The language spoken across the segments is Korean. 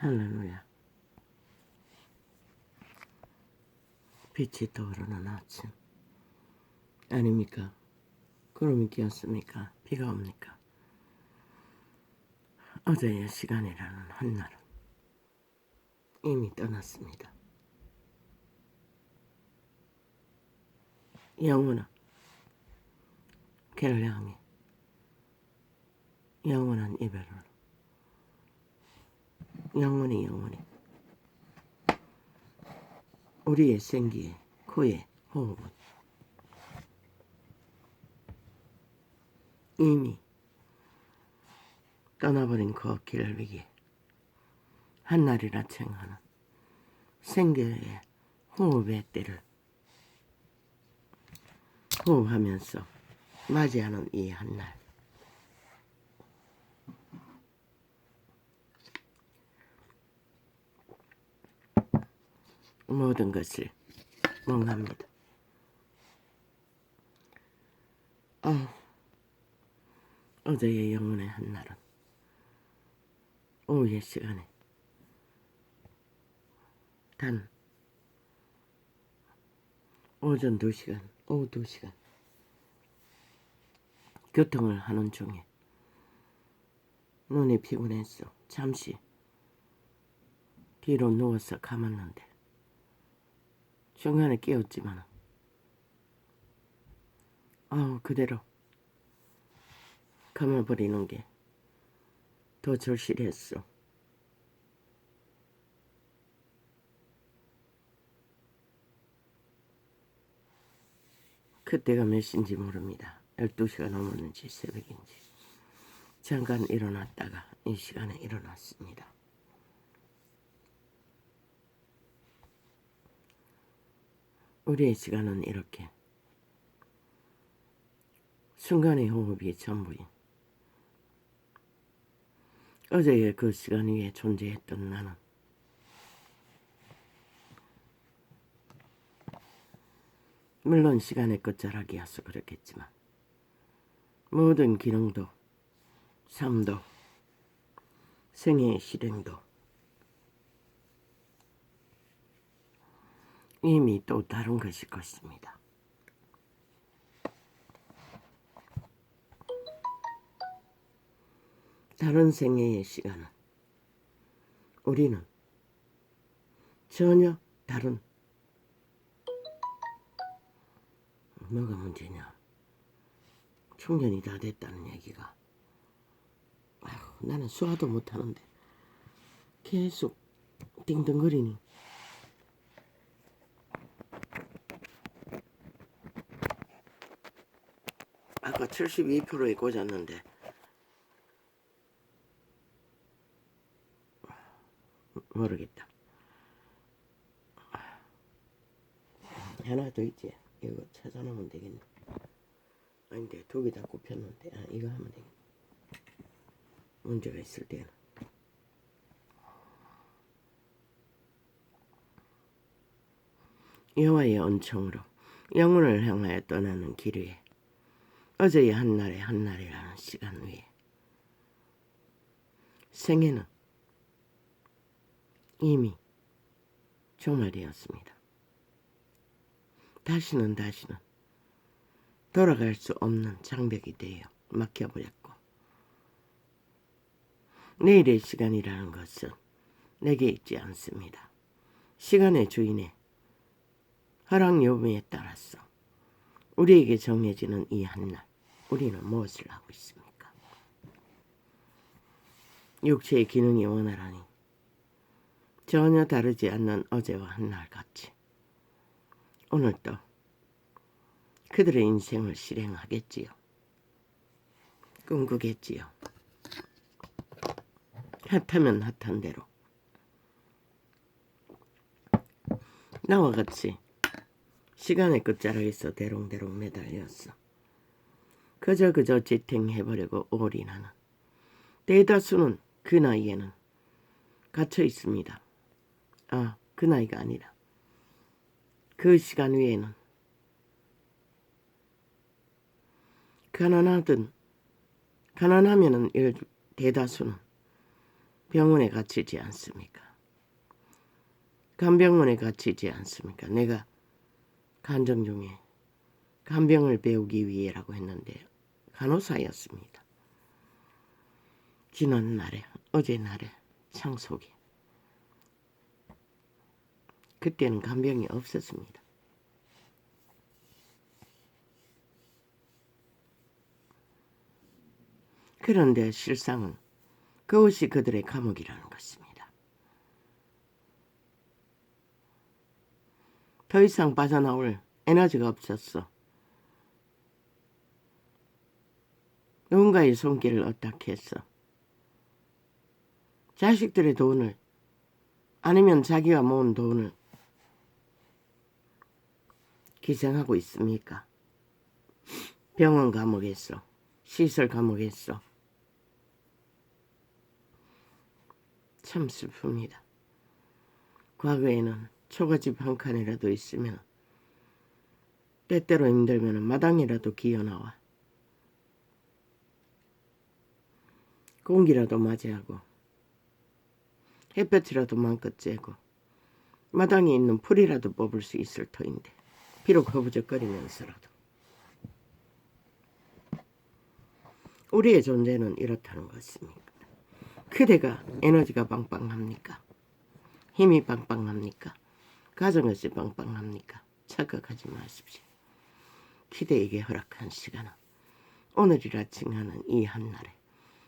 할렐루야. 빛이 떠오르는 아침 아닙니까? 구름이 끼었습니까? 비가 옵니까? 어제의 시간이라는 한날은 이미 떠났습니다. 영원한 걔를 향해 영원한 이별을 영원히 우리의 생기에 코의 호흡은 이미 떠나버린 그 길 위에 한날이라 칭하는 생계의 호흡의 때를 호흡하면서 맞이하는 이 한날, 모든 것을 멍합니다. 어제의 영혼의 한날은 오후의 시간에 단 오전 2시간, 오후 2시간 교통을 하는 중에 눈이 피곤했어. 잠시 뒤로 누워서 감았는데 중간에 깨었지만 그대로 감아버리는 게 더 절실했어. 그때가 몇 시인지 모릅니다. 12시가 넘었는지 새벽인지. 잠깐 일어났다가 이 시간에 일어났습니다. 우리의 시간은 이렇게 순간의 호흡이 전부인 어제의 그 시간 위에 존재했던 나는 물론 시간의 끝자락이어서 그렇겠지만 모든 기능도 삶도 생애의 실행도 이미 또 다른 것일 것입니다. 다른 생애의 시간은 우리는 전혀 다른 뭐가 문제냐? 충전이 다 됐다는 얘기가. 나는 수화도 못하는데 계속 띵띵거리니 아까 72%에 꽂았는데 모르겠다. 하나 더 있지. 이거 찾아놓으면 되겠네. 아닌데 2개 다 꼽혔는데 이거 하면 되겠네. 문제가 있을 때는. 여호와의 은총으로 영혼을 향하여 떠나는 길 위에 어제의 한날이라는 시간 위에 생애는 이미 종말되었습니다. 다시는 돌아갈 수 없는 장벽이 되어 막혀버렸고 내일의 시간이라는 것은 내게 있지 않습니다. 시간의 주인의 허락 여부에 따라서 우리에게 정해지는 이 한날 우리는 무엇을 하고 있습니까? 육체의 기능이 원활하니 전혀 다르지 않는 어제와 한날같이 오늘도 그들의 인생을 실행하겠지요. 꿈꾸겠지요. 핫하면 핫한 대로 나와 같이 시간의 끝자락에서 대롱대롱 매달렸어. 그저 지탱해보려고 올인하는 대다수는 그 나이에는 갇혀 있습니다. 그 나이가 아니라 그 시간 위에는 가난하면은 대다수는 병원에 갇히지 않습니까? 간병원에 갇히지 않습니까? 내가 간증 중에 간병을 배우기 위해라고 했는데 간호사였습니다. 지난 날에, 어제 날에 창속에. 그때는 간병이 없었습니다. 그런데 실상은 그것이 그들의 감옥이라는 것입니다. 더 이상 빠져나올 에너지가 없었어. 누군가의 손길을 어떻게 했어. 자식들의 돈을 아니면 자기가 모은 돈을 기생하고 있습니까? 병원 감옥에서, 시설 감옥에서. 참 슬픕니다. 과거에는 초가집 한 칸이라도 있으면 때때로 힘들면 마당이라도 기어나와 공기라도 맞이하고 햇볕이라도 마음껏 쬐고 마당에 있는 풀이라도 뽑을 수 있을 터인데 비록 허부적거리면서라도 우리의 존재는 이렇다는 것입니다. 그대가 에너지가 빵빵합니까? 힘이 빵빵합니까? 가정없이 빵빵합니까? 착각하지 마십시오. 기대에게 허락한 시간은 오늘이라 칭하는 이 한날에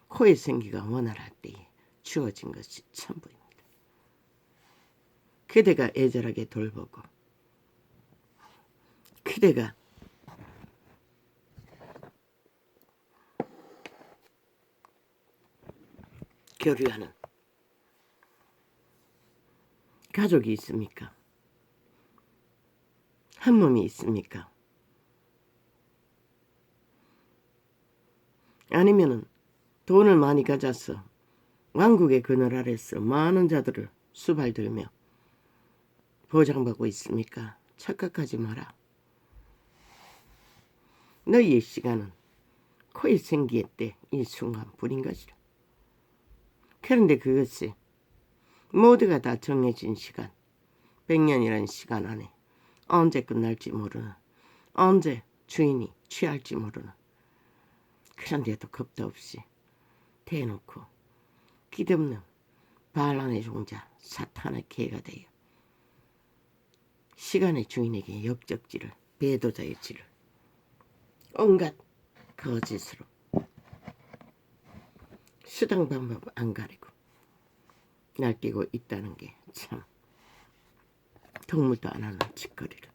코의 생기가 원활할 때에 주어진 것이 전부입니다. 그대가 애절하게 돌보고 그대가 교류하는 가족이 있습니까? 한 몸이 있습니까? 아니면은 돈을 많이 가져서 왕국의 그늘 아래서 많은 자들을 수발들며 보장받고 있습니까? 착각하지 마라. 너희의 시간은 코의 생기의 때 이 순간뿐인 것이라. 그런데 그것이 모두가 다 정해진 시간, 100년이라는 시간 안에 언제 끝날지 모르는, 언제 주인이 취할지 모르는, 그런데도 겁도 없이 대놓고 기없는 바알란의 종자 사탄의 개가 되어 시간의 주인에게 역적질을, 배도자의 질을 온갖 거짓으로 수당 방법 안 가리고 날뛰고 있다는 게 참 동물도 안 하는 짓거리를.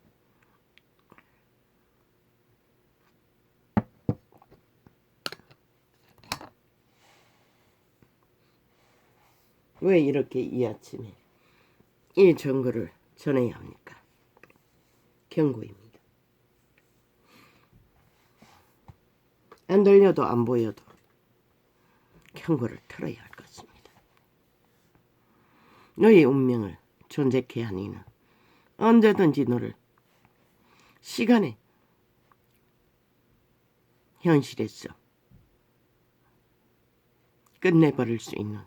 왜 이렇게 이 아침에 이 정거를 전해야 합니까? 경고입니다. 안 들려도 안 보여도 경고를 틀어야 할 것입니다. 너의 운명을 존재케 한 이는 언제든지 너를 시간의 현실에서 끝내버릴 수 있는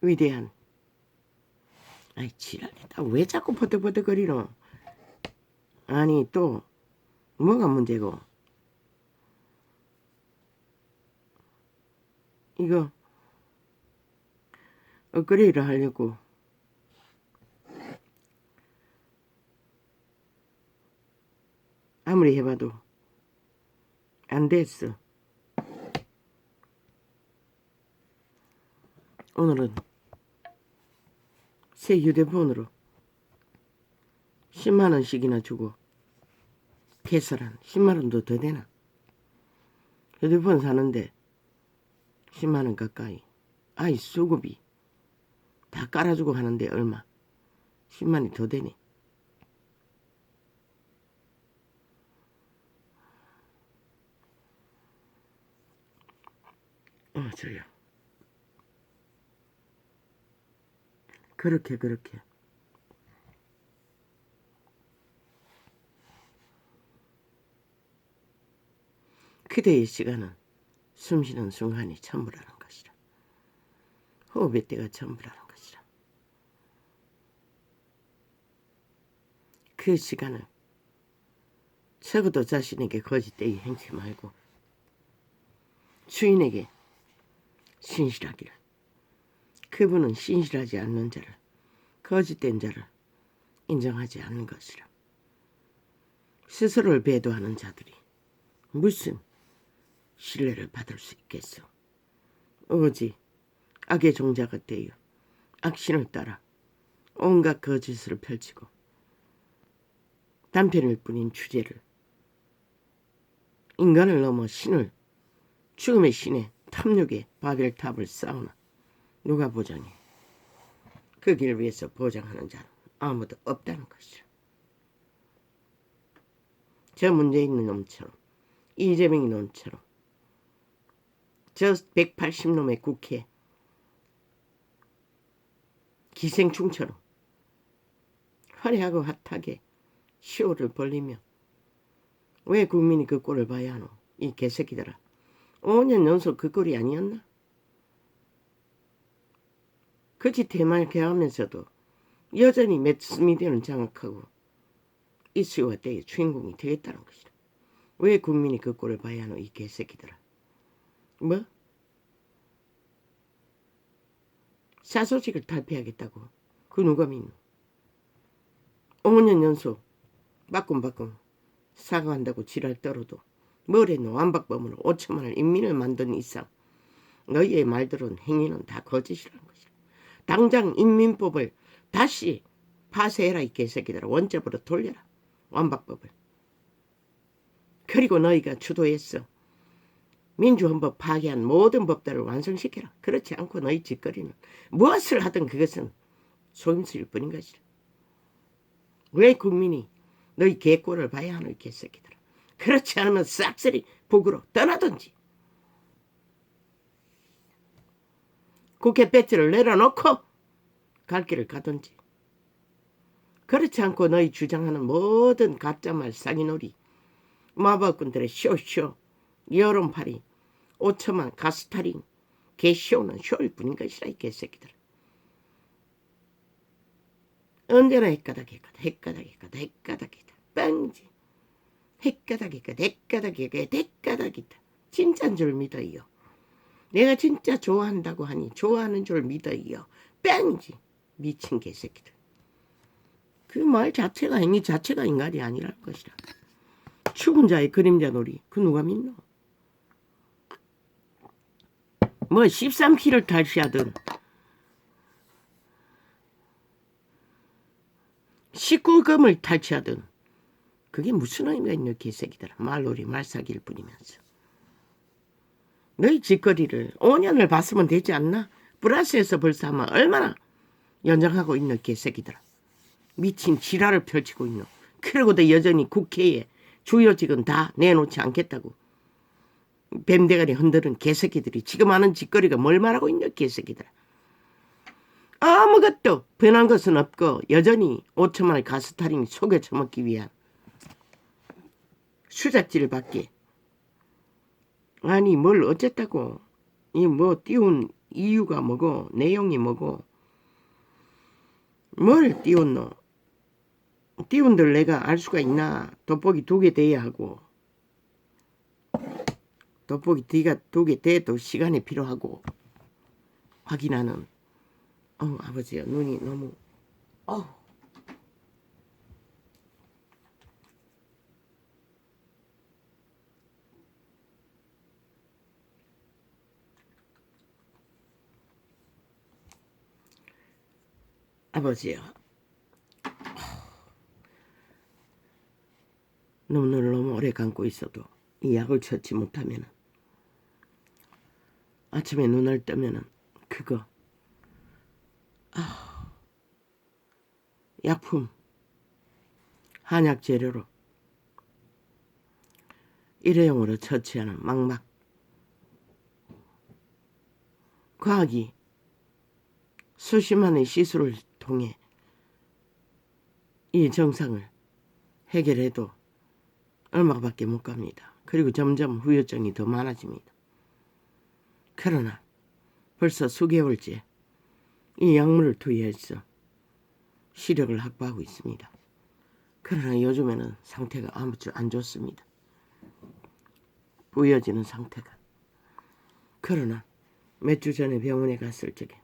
위대한, 아이 지랄이다. 왜 자꾸 버덕버덕거리노? 아니 또 뭐가 문제고? 이거 업그레이드를 하려고 아무리 해봐도 안 됐어. 오늘은 새 휴대폰으로 10만원씩이나 주고 개설한 10만원도 더 되나? 휴대폰 사는데 10만원 가까이. 아이 수급이 다 깔아주고 하는데 얼마? 10만이 더 되네. 저요. 그렇게 그대의 시간은 숨쉬는 순간이 전부라는 것이라. 호흡의 때가 전부라는 것이라. 그 시간을 적어도 자신에게 거짓되이 행치 말고 주인에게 신실하기를. 그분은 신실하지 않는 자를, 거짓된 자를 인정하지 않는 것이라. 스스로를 배도하는 자들이 무슨 신뢰를 받을 수 있겠소. 오직 악의 종자가 되어 악신을 따라 온갖 거짓을 펼치고 단편일 뿐인 주제를, 인간을 넘어 신을, 죽음의 신의 탐욕의 바벨탑을 쌓으나 누가 보장해? 그 길을 위해서 보장하는 자는 아무도 없다는 것이라. 저 문제 있는 놈처럼, 이재명이 놈처럼, 저 180놈의 국회 기생충처럼 화려하고 핫하게 쇼를 벌리며 왜 국민이 그 꼴을 봐야 하노? 이 개새끼들아. 5년 연속 그 꼴이 아니었나? 그 짓 해맑게하면서도 여전히 매스미디어는 장악하고 이슈와 때의 주인공이 되겠다는 것이다. 왜 국민이 그 꼴을 봐야 하노? 이 개새끼들아. 뭐? 사소식을 탈피하겠다고? 그 누가 믿노? 5년 연속 바꿈바꿈 사과한다고 지랄 떨어도 뭘 했노? 완박범으로 5천만을 인민을 만든 이상 너희의 말들은 행위는 다 거짓이라는 것이다. 당장 인민법을 다시 파쇄해라 이 개새끼들아. 원점으로 돌려라. 완박법을. 그리고 너희가 주도했어. 민주헌법 파괴한 모든 법들을 완성시켜라. 그렇지 않고 너희 짓거리는 무엇을 하든 그것은 속임수일 뿐인 것이다. 왜 국민이 너희 개꼴을 봐야 하는 개새끼들아. 그렇지 않으면 싹쓸이 북으로 떠나든지 국회 배지를 내려놓고 갈 길을 가든지. 그렇지 않고 너희 주장하는 모든 가짜말 사기놀이, 마법꾼들의 쇼쇼, 여론팔이, 5천만 가스타링, 개쇼는 쇼일 뿐인 것이라 이 개새끼들. 언제나 헷가닥이다. 뻥지. 헷가닥이다. 진짜인 줄 믿어요. 내가 진짜 좋아한다고 하니 좋아하는 줄 믿어요. 뻥지. 미친 개새끼들. 그 말 자체가, 행위 자체가 인간이 아니라는 것이라. 죽은 자의 그림자 놀이, 그 누가 믿노? 뭐 13키를 탈취하든 19금을 탈취하든 그게 무슨 의미가 있는 개새끼들아. 말놀이 말사기일 뿐이면서. 너희 짓거리를 5년을 봤으면 되지 않나? 플러스에서 벌써 하면 얼마나 연장하고 있는 개새끼들아. 미친 지랄을 펼치고 있노. 그러고도 여전히 국회에 주요직은 다 내놓지 않겠다고 뱀대가리 흔드는 개새끼들이 지금 하는 짓거리가 뭘 말하고 있냐 개새끼들아. 아무것도 변한 것은 없고 여전히 5천만의 가스타링 속여 처먹기 위한 수작질 밖에. 아니 뭘 어쨌다고. 이 뭐 띄운 이유가 뭐고 내용이 뭐고. 뭘 띄웠노. 띄운들 내가 알 수가 있나. 돋보기 2개 돼야 하고 돋보기 2개 돼도 시간이 필요하고 확인하는. 아버지야 눈이 너무 아버지야 눈을 너무 오래 감고 있어도 이 약을 찾지 못하면 아침에 눈을 뜨면은 그거 약품 한약 재료로 일회용으로 처치하는 막막 과학이 수십만의 시술을 통해 이 정상을 해결해도 얼마밖에 못 갑니다. 그리고 점점 후유증이 더 많아집니다. 그러나 벌써 수개월째 이 약물을 투여해서 시력을 확보하고 있습니다. 그러나 요즘에는 상태가 아무쪼 안 좋습니다. 부여지는 상태가. 그러나 몇 주 전에 병원에 갔을 적에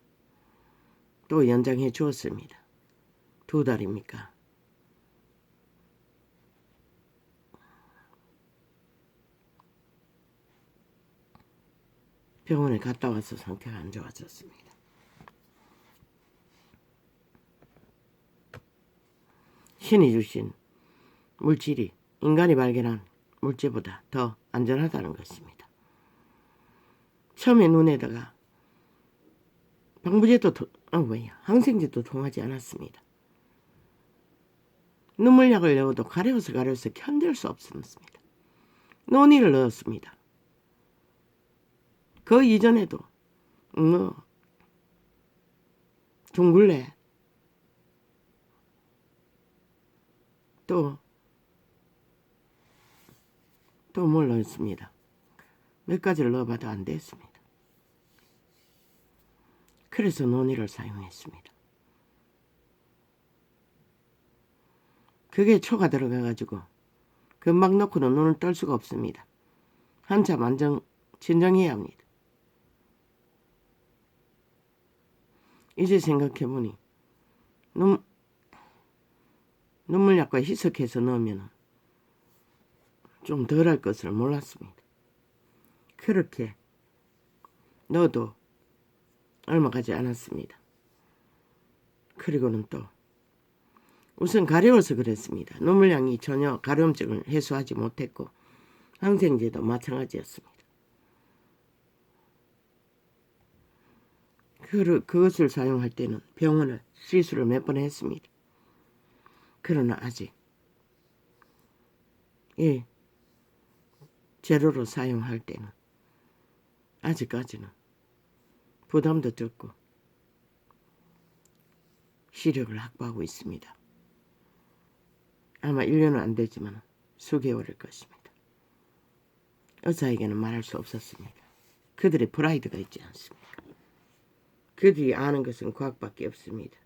또 연장해 주었습니다. 2달입니까? 병원에 갔다 와서 상태가 안 좋아졌습니다. 신이 주신 물질이 인간이 발견한 물질보다 더 안전하다는 것입니다. 처음에 눈에다가 방부제도 항생제도 통하지 않았습니다. 눈물약을 넣어도 가려워서 견딜 수 없었습니다. 논의를 넣었습니다. 그 이전에도 둥글레 또 뭘 넣었습니다. 몇 가지를 넣어봐도 안 됐습니다. 그래서 논의를 사용했습니다. 그게 초가 들어가가지고 금방 넣고는 눈을 뜰 수가 없습니다. 한참 진정해야 합니다. 이제 생각해보니 눈물약과 희석해서 넣으면 좀 덜할 것을 몰랐습니다. 그렇게 넣어도 얼마 가지 않았습니다. 그리고는 또 우선 가려워서 그랬습니다. 눈물약이 전혀 가려움증을 해소하지 못했고 항생제도 마찬가지였습니다. 그것을 사용할 때는 병원을 시술을 몇 번 했습니다. 그러나 아직 제로로 사용할 때는 아직까지는 부담도 적고 시력을 확보하고 있습니다. 아마 1년은 안 되지만 수개월일 것입니다. 의사에게는 말할 수 없었습니다. 그들의 프라이드가 있지 않습니까? 그들이 아는 것은 과학밖에 없습니다.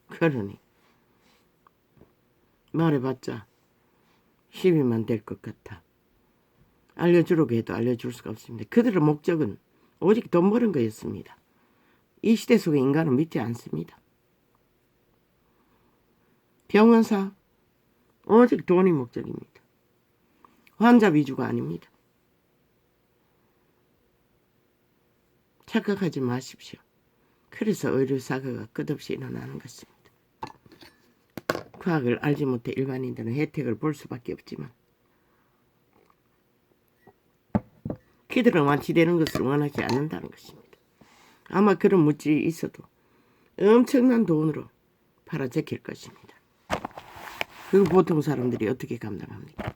그러니 말해봤자 시비만 될 것 같아. 알려주려고 해도 알려줄 수가 없습니다. 그들의 목적은 오직 돈 버는 거였습니다. 이 시대 속의 인간은 믿지 않습니다. 병원사 오직 돈이 목적입니다. 환자 위주가 아닙니다. 착각하지 마십시오. 그래서 의료사고가 끝없이 일어나는 것입니다. 과학을 알지 못해 일반인들은 혜택을 볼 수밖에 없지만 그들은 완치되는 것을 원하지 않는다는 것입니다. 아마 그런 물질이 있어도 엄청난 돈으로 팔아제낄 것입니다. 그 보통 사람들이 어떻게 감당합니까?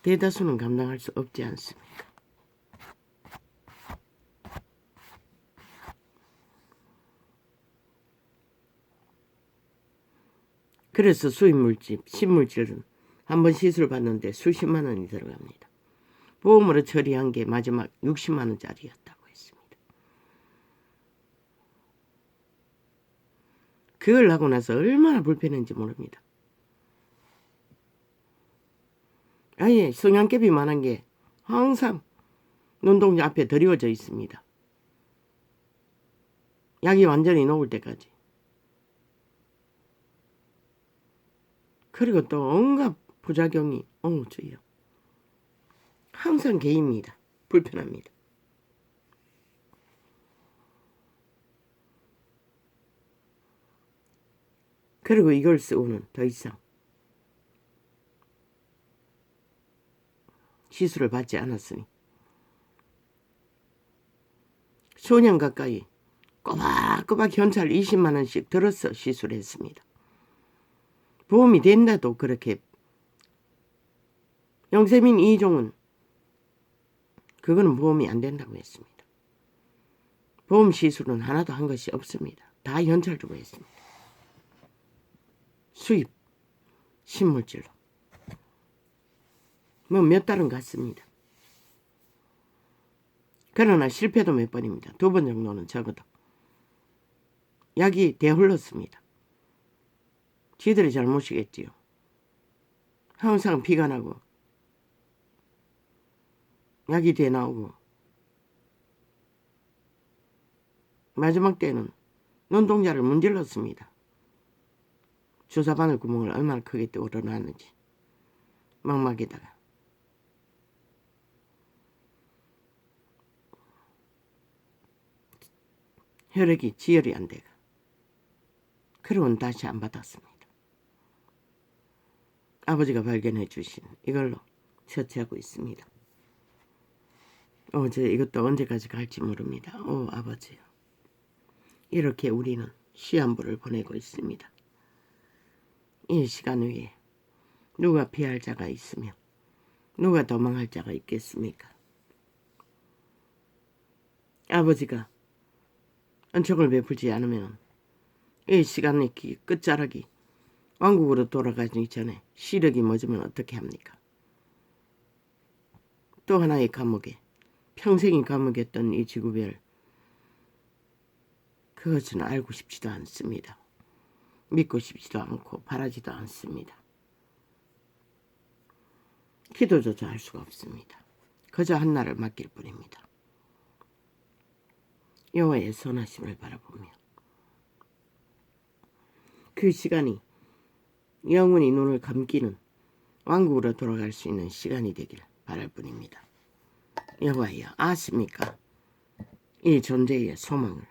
대다수는 감당할 수 없지 않습니까? 그래서 수입물질, 신물질은 한번 시술받는데 수십만 원이 들어갑니다. 보험으로 처리한 게 마지막 60만 원짜리였다고 했습니다. 그걸 하고 나서 얼마나 불편한지 모릅니다. 아예 성냥개비 만한 게 항상 눈동자 앞에 드리워져 있습니다. 약이 완전히 녹을 때까지. 그리고 또 온갖 부작용이 주요. 항상 개입니다. 불편합니다. 그리고 이걸 쓰고는 더 이상 시술을 받지 않았으니 수년 가까이 꼬박꼬박 현찰 20만 원씩 들어서 시술했습니다. 보험이 된다도 그렇게 영세민 2종은 그거는 보험이 안 된다고 했습니다. 보험 시술은 하나도 한 것이 없습니다. 다 현찰 주고 했습니다. 수입 신물질로. 뭐 몇 달은 갔습니다. 그러나 실패도 몇 번입니다. 2번 정도는 적어도. 약이 대흘렀습니다. 지들이 잘못이겠지요. 항상 피가 나고 약이 대 나오고 마지막 때는 눈동자를 문질렀습니다. 주사바늘 구멍을 얼마나 크게 뚫어놨는지 망막에다가. 혈액이 지혈이 안 돼가. 그러고는 다시 안 받았습니다. 아버지가 발견해 주신 이걸로 처치하고 있습니다. 어제 이것도 언제까지 갈지 모릅니다. 아버지요. 이렇게 우리는 시한부를 보내고 있습니다. 이 시간 위에 누가 피할 자가 있으며 누가 도망할 자가 있겠습니까? 아버지가 은총을 베풀지 않으면 이 시간의 끝자락이 왕국으로 돌아가기 전에 시력이 멎으면 어떻게 합니까? 또 하나의 감옥에 평생이 감옥이었던 이 지구별, 그것은 알고 싶지도 않습니다. 믿고 싶지도 않고 바라지도 않습니다. 기도조차 할 수가 없습니다. 그저 한나를 맡길 뿐입니다. 여호와의 선하심을 바라보며 그 시간이 영원히 눈을 감기는 왕국으로 돌아갈 수 있는 시간이 되길 바랄 뿐입니다. 여호와여, 아십니까? 이 존재의 소망을.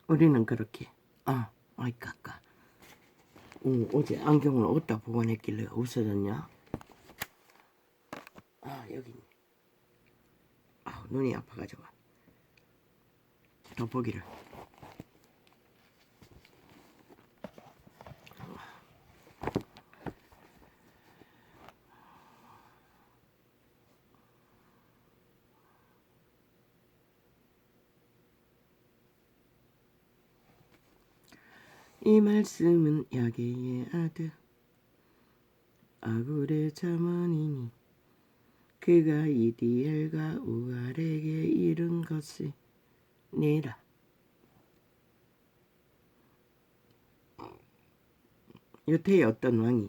우리는 그렇게 아이 깎아. 어제 안경을 어디다 보관했길래 없어졌냐? 여기 있네. 눈이 아파가지고 돋보기를. 이 말씀은 야게의 아들 아굴의 자문이니 그가 이디엘과 우갈에게 이른 것이 니라. 여태의 어떤 왕이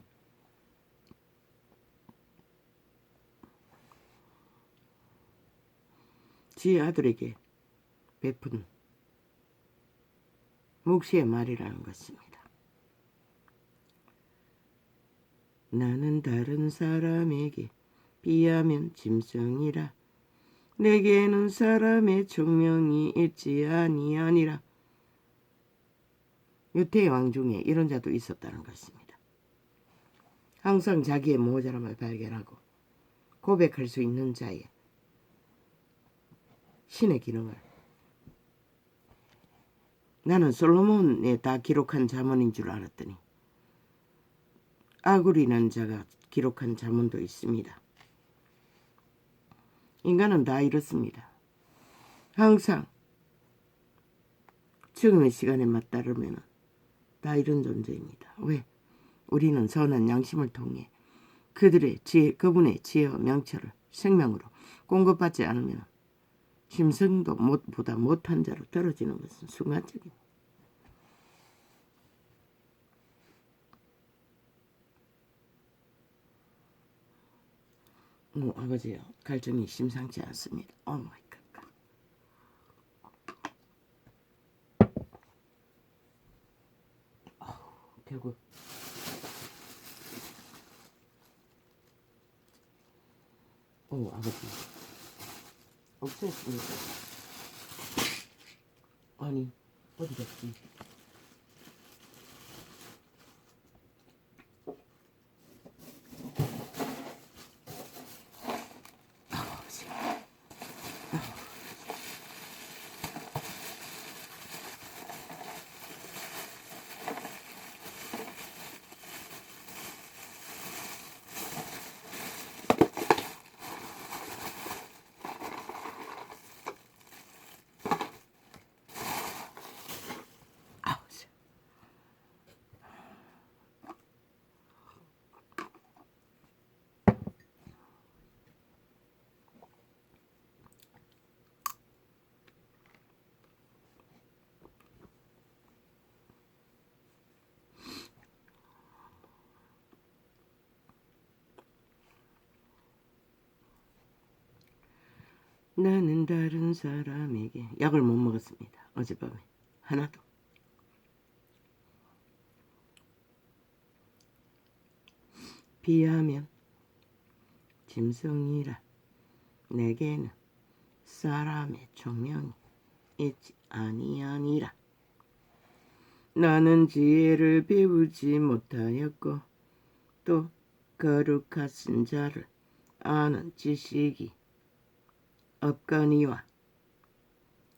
지 아들에게 베푼 묵시의 말이라는 것입니다. 나는 다른 사람에게 비하면 짐승이라. 내게는 사람의 총명이 있지 아니하니라. 유태의 왕 중에 이런 자도 있었다는 것입니다. 항상 자기의 모자람을 발견하고 고백할 수 있는 자의 신의 기능을. 나는 솔로몬에 다 기록한 잠언인 줄 알았더니 아굴이라는 자가 기록한 잠언도 있습니다. 인간은 다 이렇습니다. 항상 죽음의 시간에 맞따르면 다 이런 존재입니다. 왜? 우리는 선한 양심을 통해 그분의 지혜와 명철을 생명으로 공급받지 않으면 짐승도 보다 못한 자로 떨어지는 것은 순간적입니다. 아버지요, 갈증이 심상치 않습니다. 오 마이 갓. 결국 아버지 없었습니다. 아니 어디 갔지? 나는 다른 사람에게 약을 못 먹었습니다. 어젯밤에 하나도. 비하면 짐승이라 내게는 사람의 총명이 있지 아니하니라. 나는 지혜를 배우지 못하였고 또 거룩하신 자를 아는 지식이 없거니와.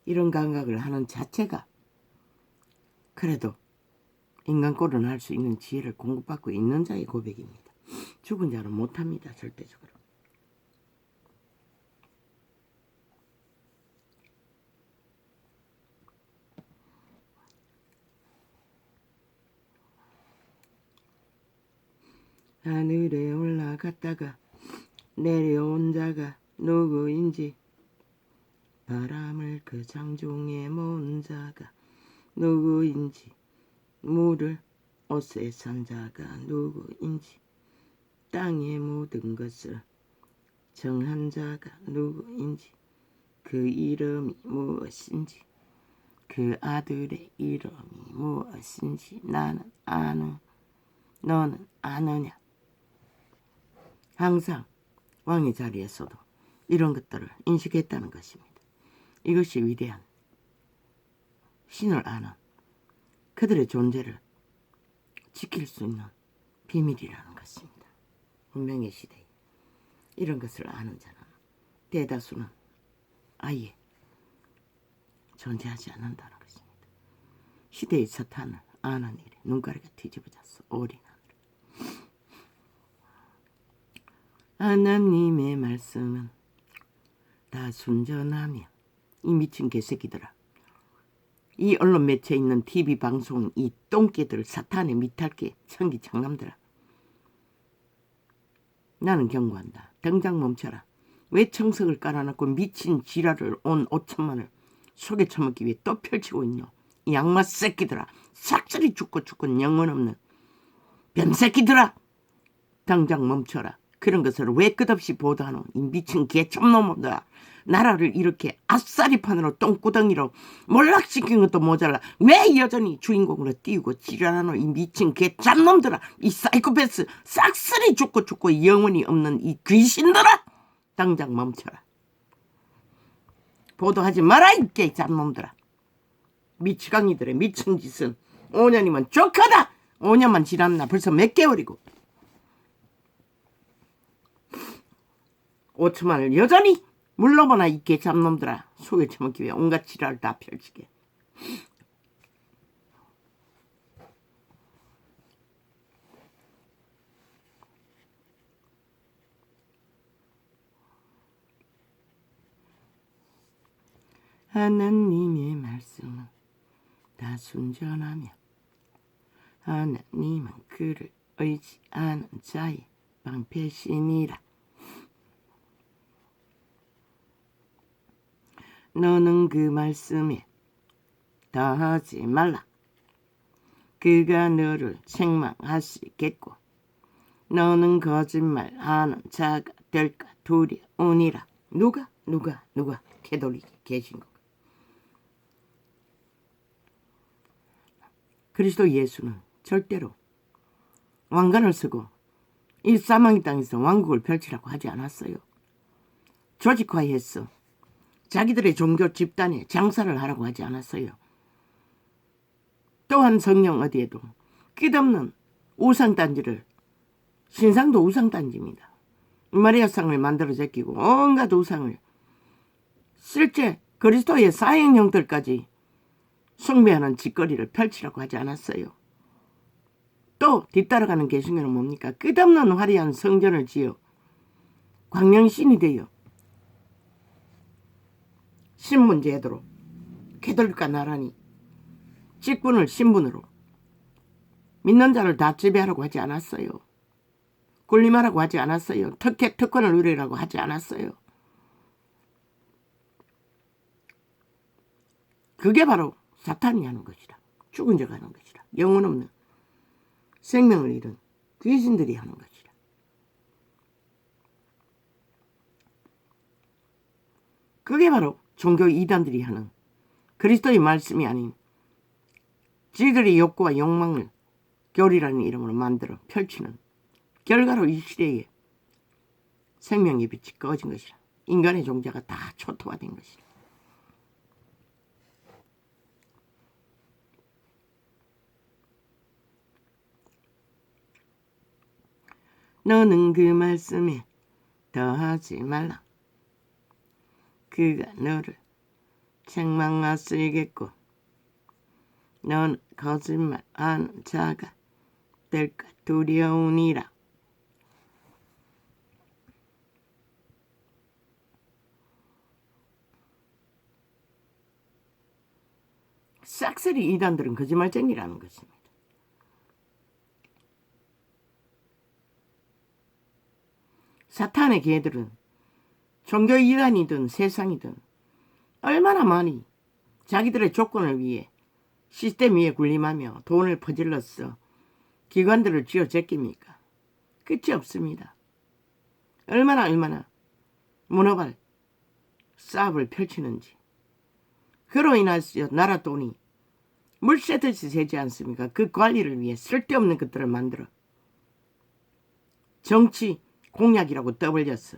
이런 감각을 하는 자체가 그래도 인간 꼴은 할 수 있는 지혜를 공급받고 있는 자의 고백입니다. 죽은 자는 못합니다. 절대적으로. 하늘에 올라갔다가 내려온 자가 누구인지, 바람을 그 장중에 모은 자가 누구인지, 물을 옷에 산 자가 누구인지, 땅의 모든 것을 정한 자가 누구인지, 그 이름이 무엇인지, 그 아들의 이름이 무엇인지 나는 아는, 너는 아느냐. 항상 왕의 자리에서도 이런 것들을 인식했다는 것입니다. 이것이 위대한 신을 아는 그들의 존재를 지킬 수 있는 비밀이라는 것입니다. 운명의 시대에 이런 것을 아는 자는 대다수는 아예 존재하지 않는다는 것입니다. 시대의 사탄을 아는 일에 눈가리가 뒤집어졌어. 올인하느라. 하나님의 말씀은 다 순전하며, 이 미친 개새끼들아, 이 언론 매체에 있는 TV 방송 이 똥개들, 사탄의 미탈개 천기 장남들아, 나는 경고한다. 당장 멈춰라. 왜 청석을 깔아놓고 미친 지랄을 온 5천만을 속에 처먹기 위해 또 펼치고 있노. 이 악마 새끼들아, 삭슬이 죽고 영혼 없는 뱀새끼들아, 당장 멈춰라. 그런 것을 왜 끝없이 보도하노. 이 미친 개참놈들아, 나라를 이렇게 아싸리판으로 똥구덩이로 몰락시킨 것도 모자라 왜 여전히 주인공으로 띄우고 지랄하노. 이 미친 개참놈들아, 이 사이코패스 싹쓸이 죽고 영혼이 없는 이 귀신들아, 당장 멈춰라. 보도하지 마라 이 개참놈들아. 미치광이들의 미친 짓은 5년이면 족하다. 5년만 지났나 벌써 몇 개월이고 5천만을 여전히 물러보나 이 개잡놈들아. 속에 처먹기 위해 온갖 지랄을 다 펼치게. 하나님의 말씀은 다 순전하며 하나님은 그를 의지하는 자의 방패신이라. 너는 그 말씀에 더하지 말라. 그가 너를 책망하시겠고 너는 거짓말하는 자가 될까 두려우니라. 누가 캐톨릭이 계신 건가? 그리스도 예수는 절대로 왕관을 쓰고 이 사망의 땅에서 왕국을 펼치라고 하지 않았어요. 조직화해서 자기들의 종교 집단에 장사를 하라고 하지 않았어요. 또한 성경 어디에도 끝없는 우상단지를, 신상도 우상단지입니다. 마리아상을 만들어 제끼고 온갖 우상을, 실제 그리스도의 사형형들까지 숭배하는 짓거리를 펼치라고 하지 않았어요. 또 뒤따라가는 개신교는 뭡니까? 끝없는 화려한 성전을 지어 광명신이 되어 신분 제도로 캐톨릭과 나란히 직분을 신분으로 믿는 자를 다 지배하라고 하지 않았어요. 군림하라고 하지 않았어요. 특권을 누리라고 하지 않았어요. 그게 바로 사탄이 하는 것이다. 죽은 자가 하는 것이다. 영혼 없는 생명을 잃은 귀신들이 하는 것이다. 그게 바로 종교 이단들이 하는 그리스도의 말씀이 아닌 지들의 욕구와 욕망을 교리라는 이름으로 만들어 펼치는 결과로 이 시대에 생명의 빛이 꺼진 것이라. 인간의 종자가 다 초토화된 것이라. 너는 그 말씀에 더하지 말라. 그가 너를 책망하시겠고 넌 거짓말하는 자가 될까 두려우니라. 싹쓸이 이단들은 거짓말쟁이라는 것입니다. 사탄의 개들은 종교 이단이든 세상이든 얼마나 많이 자기들의 조건을 위해 시스템 위에 군림하며 돈을 퍼질러서 기관들을 쥐어 제낍니까? 끝이 없습니다. 얼마나 문어발 싸움을 펼치는지. 그로 인해서 나라 돈이 물새듯이 새지 않습니까? 그 관리를 위해 쓸데없는 것들을 만들어 정치 공약이라고 떠벌렸어.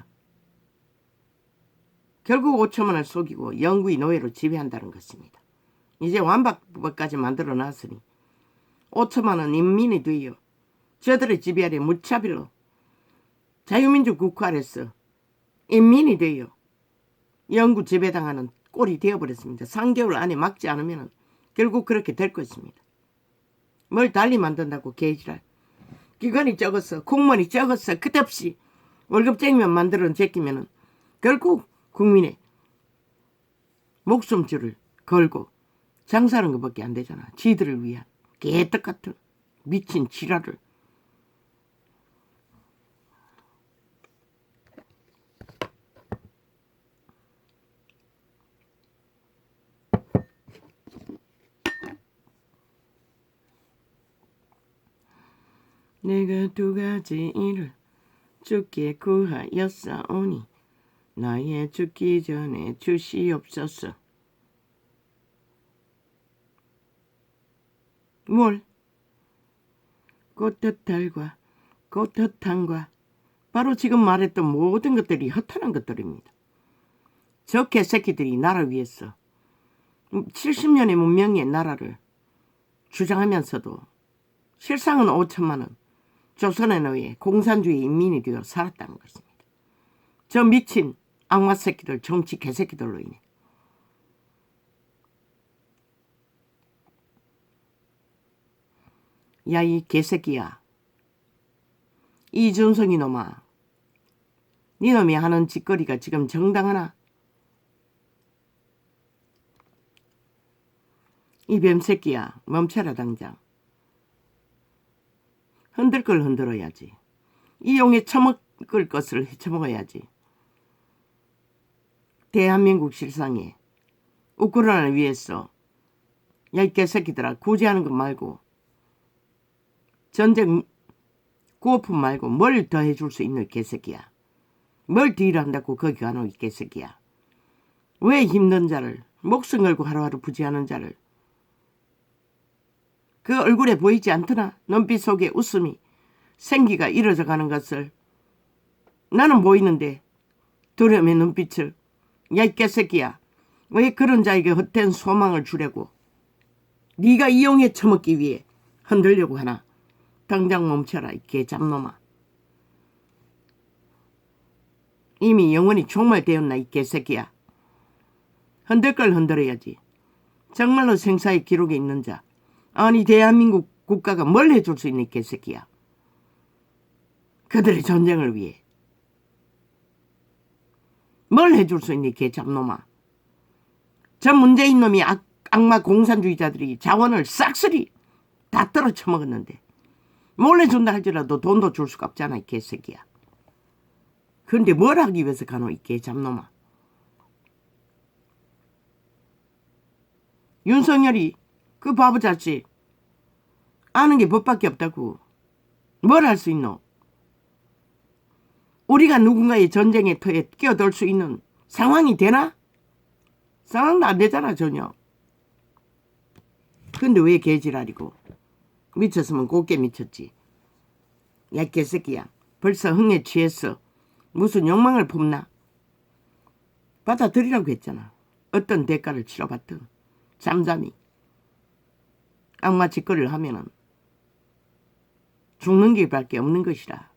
결국 5천만 원을 속이고 영구히 노예로 지배한다는 것입니다. 이제 완박법까지 만들어 놨으니 5천만 원 인민이 되어 저들의 지배 아래 무차별로 자유민주 국가 아래서 인민이 되어 영구 지배당하는 꼴이 되어버렸습니다. 3개월 안에 막지 않으면 결국 그렇게 될 것입니다. 뭘 달리 만든다고 개지랄. 기관이 적었어. 공무원이 적었어. 끝없이 월급쟁이만 만들어 제끼면 결국 국민의 목숨줄을 걸고 장사하는 것밖에 안 되잖아. 지들을 위한 개떡 같은 미친 지랄을. 내가 두 가지 일을 주께 구하였사오니 나의 죽기 전에 주시옵소서. 뭘? 꽃뜻달과 꽃뜻함과 바로 지금 말했던 모든 것들이 허탄한 것들입니다. 저 개새끼들이 나라 위해서 70년의 문명의 나라를 주장하면서도 실상은 5천만 원 조선에 의해 공산주의 인민이 되어 살았다는 것입니다. 저 미친 악마 새끼들, 정치 개새끼들로 인해. 야, 이 개새끼야. 이준석이 놈아. 니놈이 하는 짓거리가 지금 정당하나? 이 뱀새끼야. 멈춰라 당장. 흔들 걸 흔들어야지. 이용해 처먹을 것을 처먹어야지. 대한민국 실상에 우크라이나를 위해서 야, 이 개새끼들아, 구제하는 것 말고 전쟁 구호품 말고 뭘 더 해줄 수 있는 개새끼야. 뭘 더 일한다고 거기 가노 이 개새끼야. 왜 힘든 자를 목숨 걸고 하루하루 부지하는 자를 그 얼굴에 보이지 않더나 눈빛 속에 웃음이 생기가 이뤄져 가는 것을 나는 보이는데 두려움의 눈빛을 야, 이 개새끼야. 왜 그런 자에게 헛된 소망을 주려고 네가 이용해 처먹기 위해 흔들려고 하나. 당장 멈춰라 이 개잡놈아. 이미 영혼이 종말되었나 이 개새끼야. 흔들 걸 흔들어야지. 정말로 생사의 기록에 있는 자. 아니 대한민국 국가가 뭘 해줄 수 있는 이 개새끼야. 그들의 전쟁을 위해 뭘 해줄 수 있는 이 개잡놈아. 저 문재인 놈이 악마 공산주의자들이 자원을 싹쓸이 다 떨어쳐먹었는데 몰래 준다 할지라도 돈도 줄 수가 없잖아 이 개새끼야. 그런데 뭘 하기 위해서 가노 이 개잡놈아. 윤석열이 그 바보자식 아는 게 법밖에 없다고 뭘 할 수 있노? 우리가 누군가의 전쟁의 터에 끼어들 수 있는 상황이 되나? 상황도 안 되잖아 전혀. 근데 왜 개지랄이고. 미쳤으면 곱게 미쳤지. 야 개새끼야. 벌써 흥에 취했어. 무슨 욕망을 품나. 받아들이라고 했잖아. 어떤 대가를 치러봤든 잠잠히 악마 짓거리를 하면은 죽는 길밖에 없는 것이라.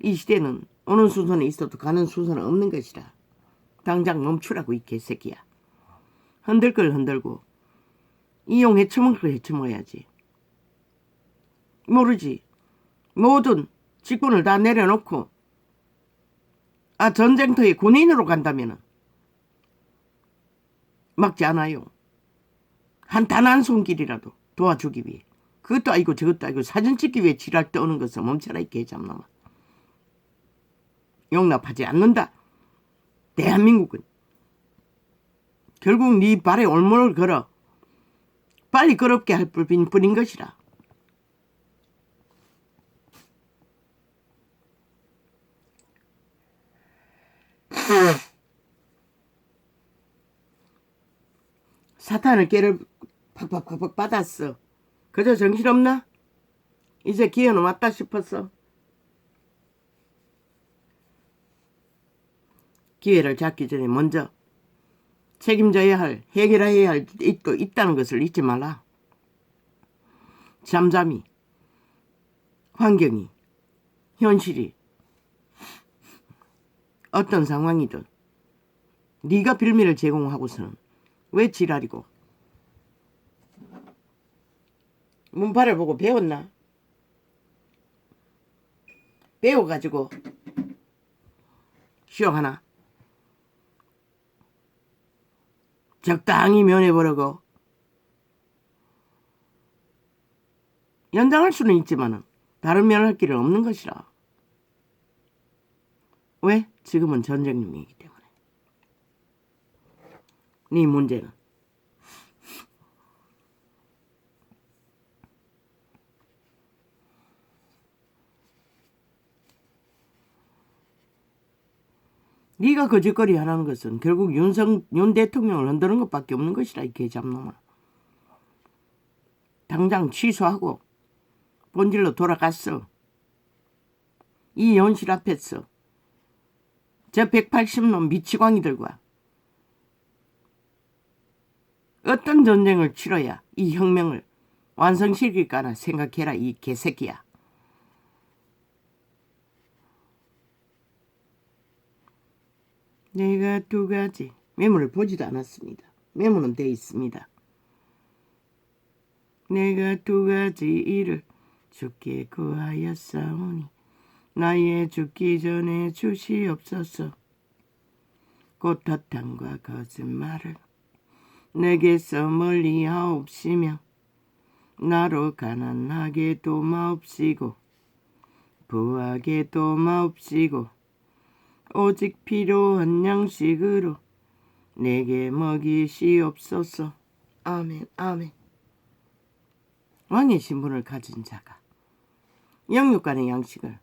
이 시대는 오는 순서는 있어도 가는 순서는 없는 것이라. 당장 멈추라고 이 개새끼야. 흔들 걸 흔들고 이용해 처먹을 걸 해처먹어야지. 모르지. 모든 직분을 다 내려놓고 전쟁터에 군인으로 간다면은 막지 않아요. 단 한 손길이라도 도와주기 위해. 그것도 아니고 저것도 아니고 사진 찍기 위해 지랄 떠오는 것을 멈춰라 이 개잡놈아. 용납하지 않는다. 대한민국은 결국 네 발에 올무를 걸어 빨리 걸었게 할 뿐인 것이라. 사탄을 깨를 팍팍팍팍 받았어. 그저 정신없나? 이제 기회는 왔다 싶었어. 기회를 잡기 전에 먼저 책임져야 할, 해결해야 할 있다는 것을 잊지 말라. 잠잠히 환경이, 현실이 어떤 상황이든 네가 빌미를 제공하고서는 왜 지랄이고. 문파를 보고 배웠나? 배워가지고 시험하나? 적당히 면해보려고. 연장할 수는 있지만 다른 면할 길은 없는 것이라. 왜? 지금은 전쟁 중이기 때문에. 네 문제는 네가 거짓거리 하라는 것은 결국 윤 대통령을 흔드는 것밖에 없는 것이라 이 개잡놈아. 당장 취소하고 본질로 돌아갔어. 이 현실 앞에서 저 180놈 미치광이들과 어떤 전쟁을 치러야 이 혁명을 완성시킬까나 생각해라 이 개새끼야. 내가 두 가지 메모를 보지도 않았습니다. 메모는 돼 있습니다. 내가 두 가지 일을 주께 구하였사오니 나의 죽기 전에 주시옵소서. 곧 허탄과 거짓말을 내게서 멀리 하옵시며 나로 가난하게도 마옵시고 부하게도 마옵시고 오직 필요한 양식으로 내게 먹이시옵소서. 아멘 아멘. 왕의 신분을 가진 자가 영육간의 양식을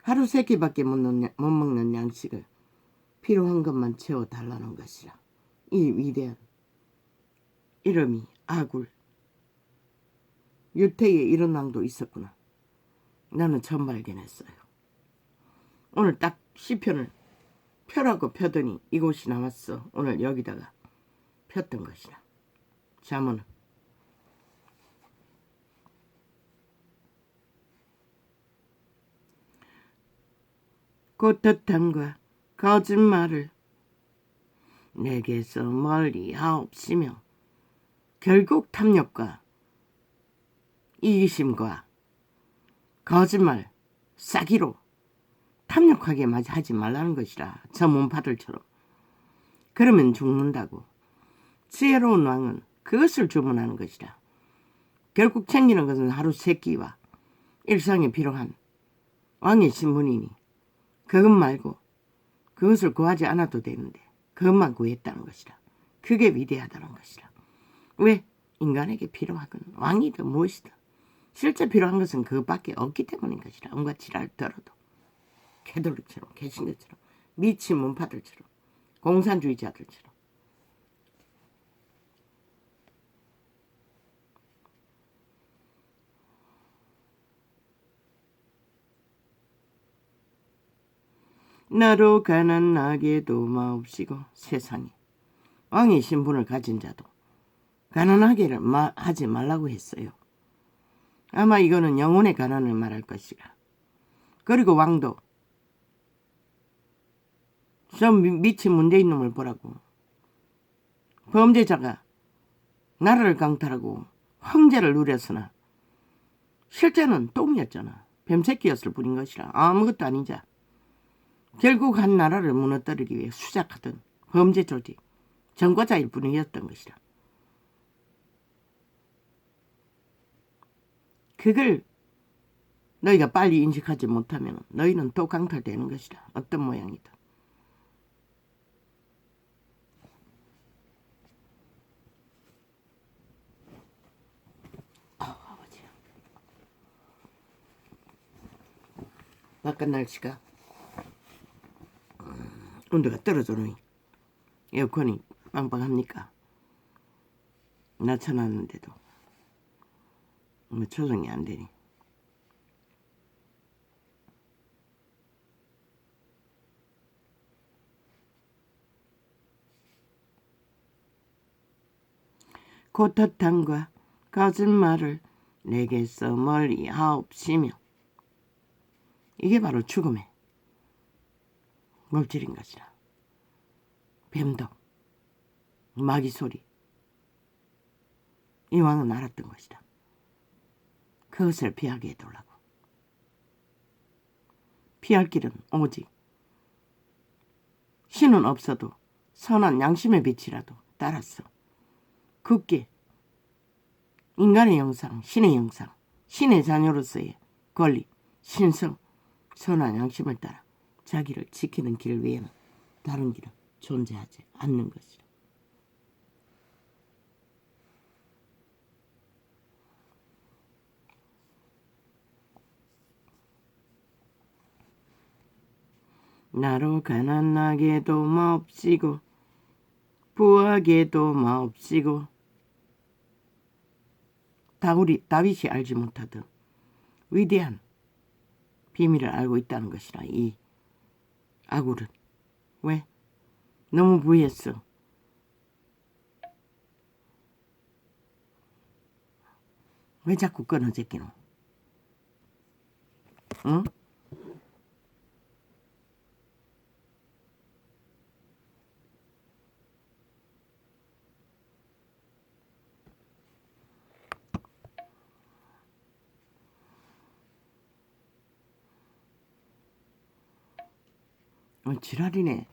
하루 3끼밖에 못 먹는 양식을 필요한 것만 채워달라는 것이라. 이 위대한 이름이 아굴. 유태에 이런 왕도 있었구나. 나는 처음 발견했어요. 오늘 딱 시편을 펴라고 펴더니 이곳이 나왔어. 오늘 여기다가 폈던 것이라. 잠언은 곧 허탄과 거짓말을 내게서 멀리 하옵시며. 결국 탐욕과 이기심과 거짓말, 싸기로 탐욕하게 하지 말라는 것이라. 저 몸파들처럼. 그러면 죽는다고. 지혜로운 왕은 그것을 주문하는 것이라. 결국 챙기는 것은 하루 3끼와 일상에 필요한 왕의 신분이니 그것 말고 그것을 구하지 않아도 되는데 그것만 구했다는 것이라. 그게 위대하다는 것이라. 왜? 인간에게 필요하건 왕이든 무엇이든 실제 필요한 것은 그것밖에 없기 때문인 것이라. 온갖 지랄을 들어도 캐톨릭처럼 개신교처럼 미친 문파들처럼 공산주의자들처럼 나로 가난하게도 마옵시고. 세상에 왕의 신분을 가진 자도 가난하게 하지 말라고 했어요. 아마 이거는 영혼의 가난을 말할 것이라. 그리고 왕도 저 미친 문재인 놈을 보라고. 범죄자가 나라를 강탈하고 황제를 누렸으나 실제는 똥이었잖아. 뱀새끼였을 뿐인 것이라. 아무것도 아니자. 결국 한 나라를 무너뜨리기 위해 수작하던 범죄 조직 전과자일 뿐이었던 것이라. 그걸 너희가 빨리 인식하지 못하면 너희는 또 강탈되는 것이라. 어떤 모양이든. 아버지. 바깥 날씨가 온도가 떨어져놓으니 에어컨이 빵빵합니까? 낮춰놨는데도 조정이 안 되니. 고탓함과 거짓말을 내게서 멀리 하옵시며. 이게 바로 죽음의 물질인 것이라. 뱀도 마귀 소리 이 왕은 알았던 것이다. 그것을 피하게 해두려고. 피할 길은 오직 신은 없어도 선한 양심의 빛이라도 따랐어. 굳게 인간의 형상, 신의 형상, 신의 자녀로서의 권리, 신성, 선한 양심을 따라 자기를 지키는 길 외에는 다른 길은 존재하지 않는 것이라. 나로 가난하게도 마옵시고 부하게도 마옵시고. 다윗이 알지 못하던 위대한 비밀을 알고 있다는 것이라. 이 아굴은 왜? 너무 부했어. 왜 자꾸 끊어제끼노? 응? 지랄이네.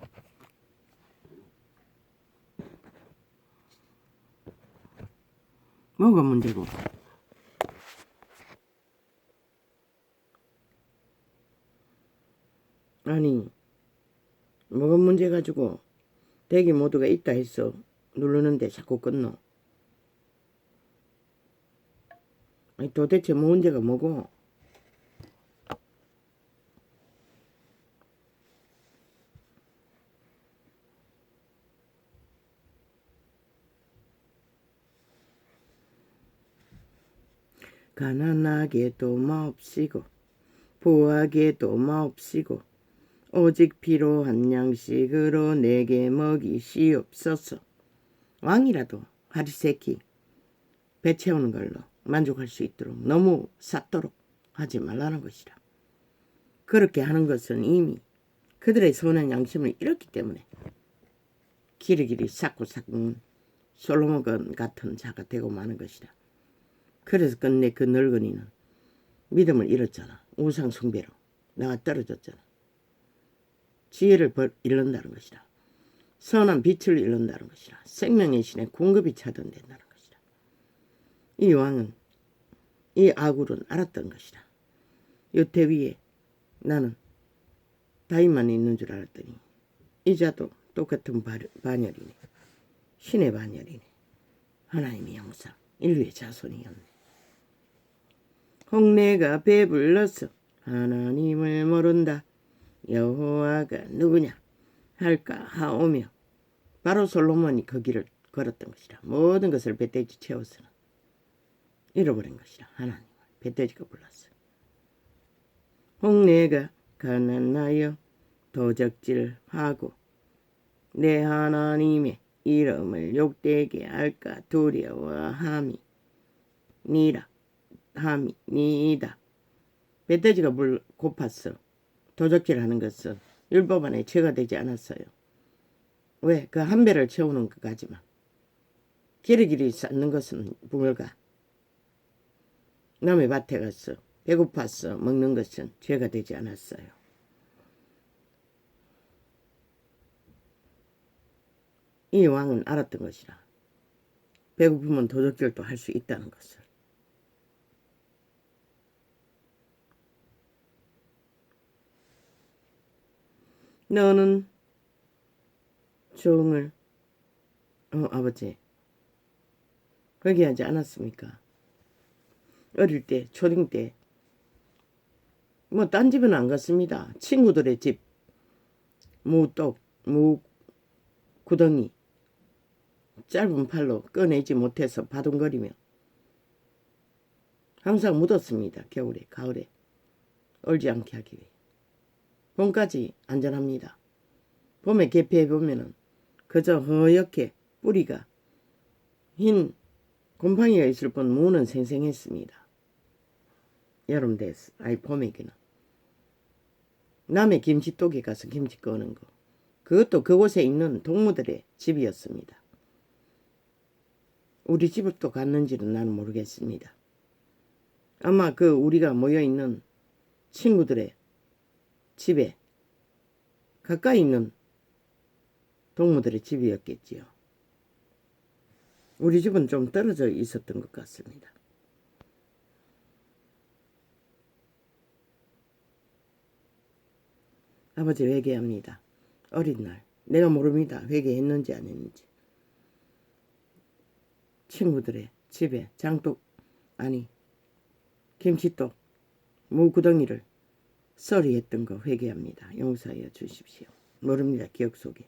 뭐가 문제고? 아니 뭐가 문제 가지고 대기 모드가 있다 했어. 누르는데 자꾸 끊노. 아니 도대체 문제가 뭐고? 가난하게도 마옵시고 부하게도 마옵시고 오직 필요한 양식으로 내게 먹이시옵소서. 왕이라도 하리새끼 배 채우는 걸로 만족할 수 있도록 너무 쌌도록 하지 말라는 것이라. 그렇게 하는 것은 이미 그들의 선한 양심을 잃었기 때문에 길이길이 쌓고 쌓은 솔로몬 같은 자가 되고 마는 것이라. 그래서 끝내 그 늙은이는 믿음을 잃었잖아. 우상 숭배로 나가 떨어졌잖아. 지혜를 잃는다는 것이라. 선한 빛을 잃는다는 것이라. 생명의 신의 공급이 차단된다는 것이라. 이 왕은 이 아굴은 알았던 것이라. 여태 위에 나는 다윗만 있는 줄 알았더니 이자도 똑같은 반열이네. 신의 반열이네. 하나님의 형상, 인류의 자손이었네. 홍내가 배불러서 하나님을 모른다. 여호와가 누구냐 할까 하오며. 바로 솔로몬이 그 길을 걸었던 것이라. 모든 것을 뱃돼지 채웠으나 잃어버린 것이라. 하나님을 뱃돼지가 불렀어. 홍내가 가난하여 도적질하고 내 하나님의 이름을 욕되게 할까 두려워함이 니이다. 멧돼지가 물 고팠어. 도적질하는 것은 율법 안에 죄가 되지 않았어요. 왜? 그 한 배를 채우는 것까지만. 길이길이 쌓는 것은 불가. 남의 밭에 가서 배고팠어 먹는 것은 죄가 되지 않았어요. 이 왕은 알았던 것이라. 배고프면 도적질도 할 수 있다는 것을. 너는 종을 아버지 그렇게 하지 않았습니까? 어릴 때 초딩 때 뭐 딴 집은 안 갔습니다. 친구들의 집 무떡 무구덩이 짧은 팔로 꺼내지 못해서 바둥거리며 항상 묻었습니다. 겨울에 가을에 얼지 않게 하기 위해. 봄까지 안전합니다. 봄에 개폐해보면은 그저 허옇게 뿌리가 흰 곰팡이가 있을 뿐 무는 생생했습니다. 여름 됐어. 봄에기는. 남의 김치독에 가서 김치 꺼는 거. 그것도 그곳에 있는 동무들의 집이었습니다. 우리 집을 또 갔는지는 나는 모르겠습니다. 아마 그 우리가 모여있는 친구들의 집에 가까이 있는 동무들의 집이었겠지요. 우리 집은 좀 떨어져 있었던 것 같습니다. 아버지 회개합니다. 어린 날 내가 모릅니다. 회개했는지 안 했는지. 친구들의 집에 장독 김치독 무구덩이를 썰이했던 거 회개합니다. 용서하여 주십시오. 모릅니다. 기억 속에.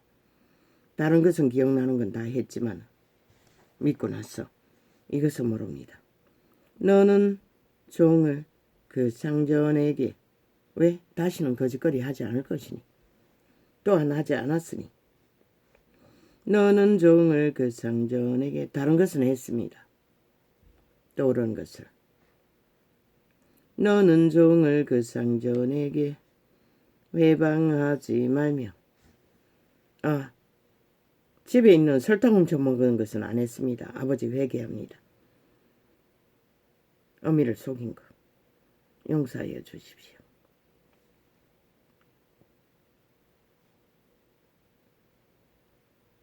다른 것은 기억나는 건 다 했지만 믿고 나서 이것은 모릅니다. 너는 종을 그 상전에게 왜 다시는 거짓거리 하지 않을 것이니 또한 하지 않았으니 너는 종을 그 상전에게 다른 것은 했습니다. 또 그런 것을 너는 종을 그 상전에게 회방하지 말며 집에 있는 설탕 훔쳐 먹은 것은 안 했습니다. 아버지 회개합니다. 어미를 속인 것 용서하여 주십시오.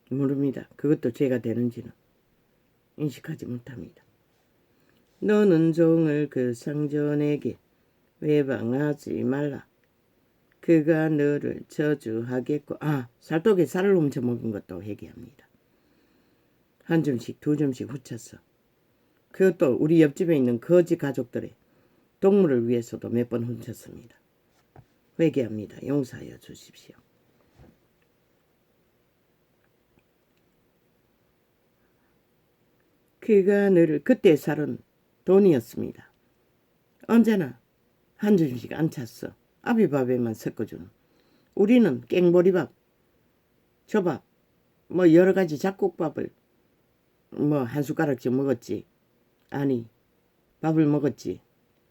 모릅니다. 그것도 죄가 되는지는 인식하지 못합니다. 너는 종을 그 상전에게 외방하지 말라. 그가 너를 저주하겠고 살독에 쌀을 훔쳐 먹은 것도 회개합니다. 한 점씩 두 점씩 훔쳤어. 그것도 우리 옆집에 있는 거지 가족들의 동물을 위해서도 몇 번 훔쳤습니다. 회개합니다. 용서하여 주십시오. 그가 너를 그때 쌀은 돈이었습니다. 언제나 한 점씩 안 찼어. 아비밥에만 섞어주는. 우리는 깽보리밥, 조밥, 여러 가지 잡곡밥을 한 숟가락씩 먹었지. 밥을 먹었지.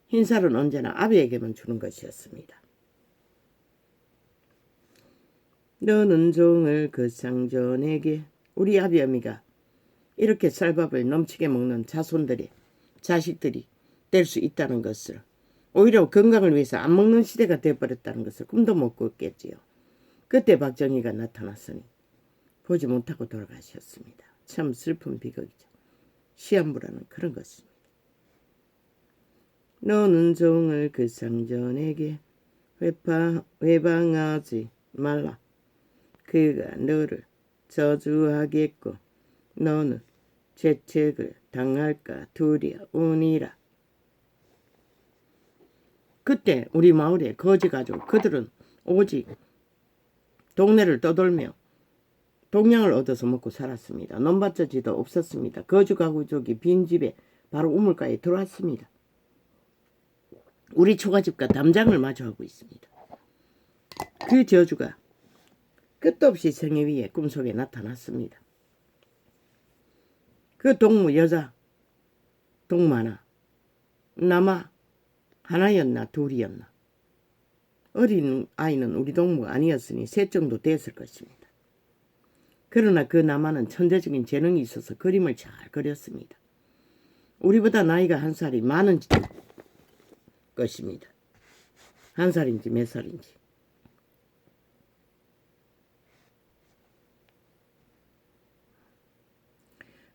흰쌀은 언제나 아비에게만 주는 것이었습니다. 너는 종을 그 상전에게 우리 아비 어미가 이렇게 쌀밥을 넘치게 먹는 자식들이 될 수 있다는 것을 오히려 건강을 위해서 안 먹는 시대가 되어버렸다는 것을 꿈도 못 꿨겠지요. 그때 박정희가 나타났으니 보지 못하고 돌아가셨습니다. 참 슬픈 비극이죠. 시한부라는 그런 것입니다. 너는 종을 그 상전에게 회방하지 말라. 그가 너를 저주하겠고 너는 죄책을 당할까 두려우니라. 그때 우리 마을의 거지 가족 그들은 오직 동네를 떠돌며 동량을 얻어서 먹고 살았습니다. 논밭저지도 없었습니다. 거지 가족이 빈집에 바로 우물가에 들어왔습니다. 우리 초가집과 담장을 마주하고 있습니다. 그 저주가 끝도 없이 성에 위에 꿈속에 나타났습니다. 그 동무 여자 동무 하나, 남아 하나였나 둘이었나. 어린 아이는 우리 동무가 아니었으니 셋 정도 됐을 것입니다. 그러나 그 남아는 천재적인 재능이 있어서 그림을 잘 그렸습니다. 우리보다 나이가 한 살이 많은 것입니다. 한 살인지 몇 살인지.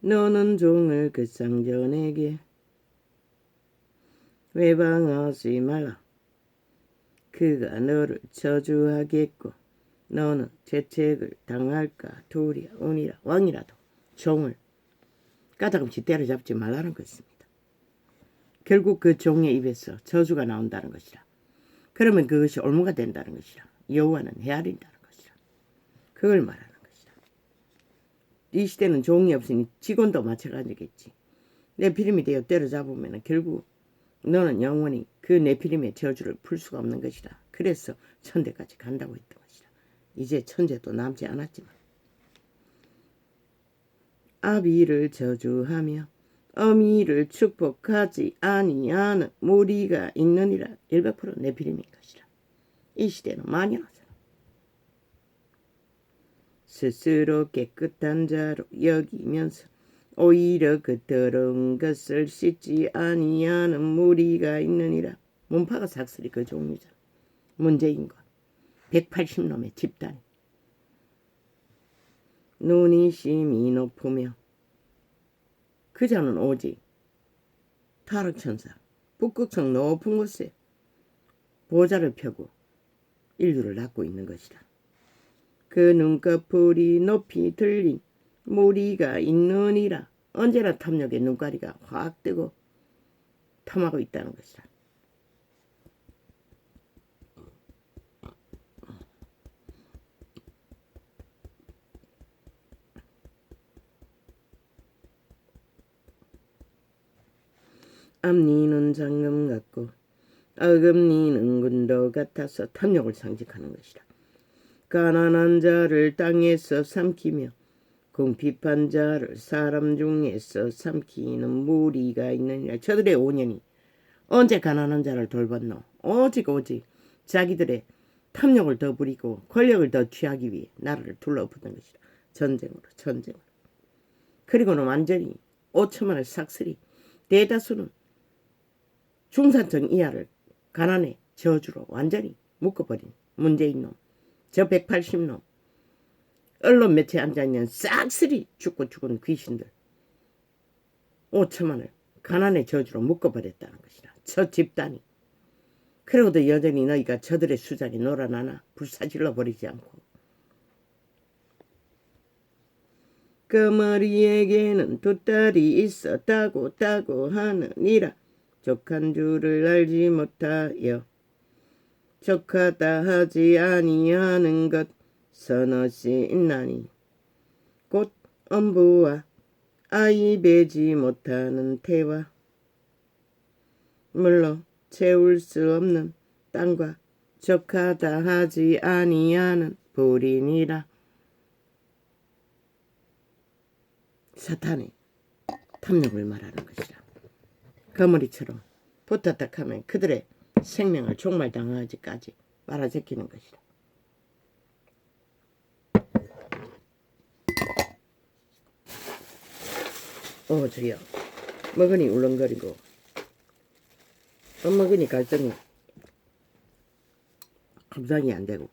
너는 종을 그 쌍전에게 외방하지 말라. 그가 너를 저주하겠고 너는 재책을 당할까 두리야 운이라 왕이라도 종을 까닭없이 때려잡지 말라는 것입니다. 결국 그 종의 입에서 저주가 나온다는 것이라. 그러면 그것이 올무가 된다는 것이라. 여호와는 헤아린다는 것이라. 그걸 말하는 것이라. 이 시대는 종이 없으니 직원도 마찬가지겠지. 네피림이 되어 때려잡으면 결국 너는 영원히 그 네피림의 저주를 풀 수가 없는 것이라. 그래서 천대까지 간다고 했던 것이라. 이제 천재도 남지 않았지만 아비를 저주하며 어미를 축복하지 아니하는 무리가 있느니라. 100% 네피림인 것이라. 이 시대는 만연하잖아. 스스로 깨끗한 자로 여기면서 오히려 그 더러운 것을 씻지 아니하는 무리가 있느니라. 문파가 삭슬이 그 종류잖아. 문재인과 180놈의 집단. 눈이 심히 높으며 그 자는 오직 타락천사 북극성 높은 곳에 보좌를 펴고 인류를 낳고 있는 것이다. 그 눈꺼풀이 높이 들린 무리가 있느니라. 언제나 탐욕의 눈가리가 확 뜨고 탐하고 있다는 것이다. 앞니는 장금 같고 어금니는 군도 같아서 탐욕을 상징하는 것이다. 가난한 자를 땅에서 삼키며 궁핍한 자를 사람 중에서 삼키는 무리가 있느니라. 저들의 오년이 언제 가난한 자를 돌봤노? 오직 자기들의 탐욕을 더 부리고 권력을 더 취하기 위해 나라를 둘러붙는 것이다. 전쟁으로. 그리고는 완전히 5천만을 삭슬이 대다수는 중산층 이하를 가난의 저주로 완전히 묶어버린 문재인 놈, 저 180놈, 언론 매체에 앉아있는 싹쓸이 죽고 죽은 귀신들 5천만을 가난의 저주로 묶어버렸다는 것이다. 저 집단이. 그러고도 여전히 너희가 저들의 수장에 놀아나나 불사질러 버리지 않고. 그 머리에게는 두 딸이 있었다고 하느니라. 족한 줄을 알지 못하여 족하다 하지 아니하는 것 서너시 있나니 곧 엄부와 아이 베지 못하는 태와 물로 채울 수 없는 땅과 족하다 하지 아니하는 불이니라. 사탄의 탐욕을 말하는 것이라. 거머리처럼 붙었다 하면 그들의 생명을 종말당하기까지 말아제끼는 것이다. 주여. 먹으니 울렁거리고 먹으니 갈등이 감당이 안 되고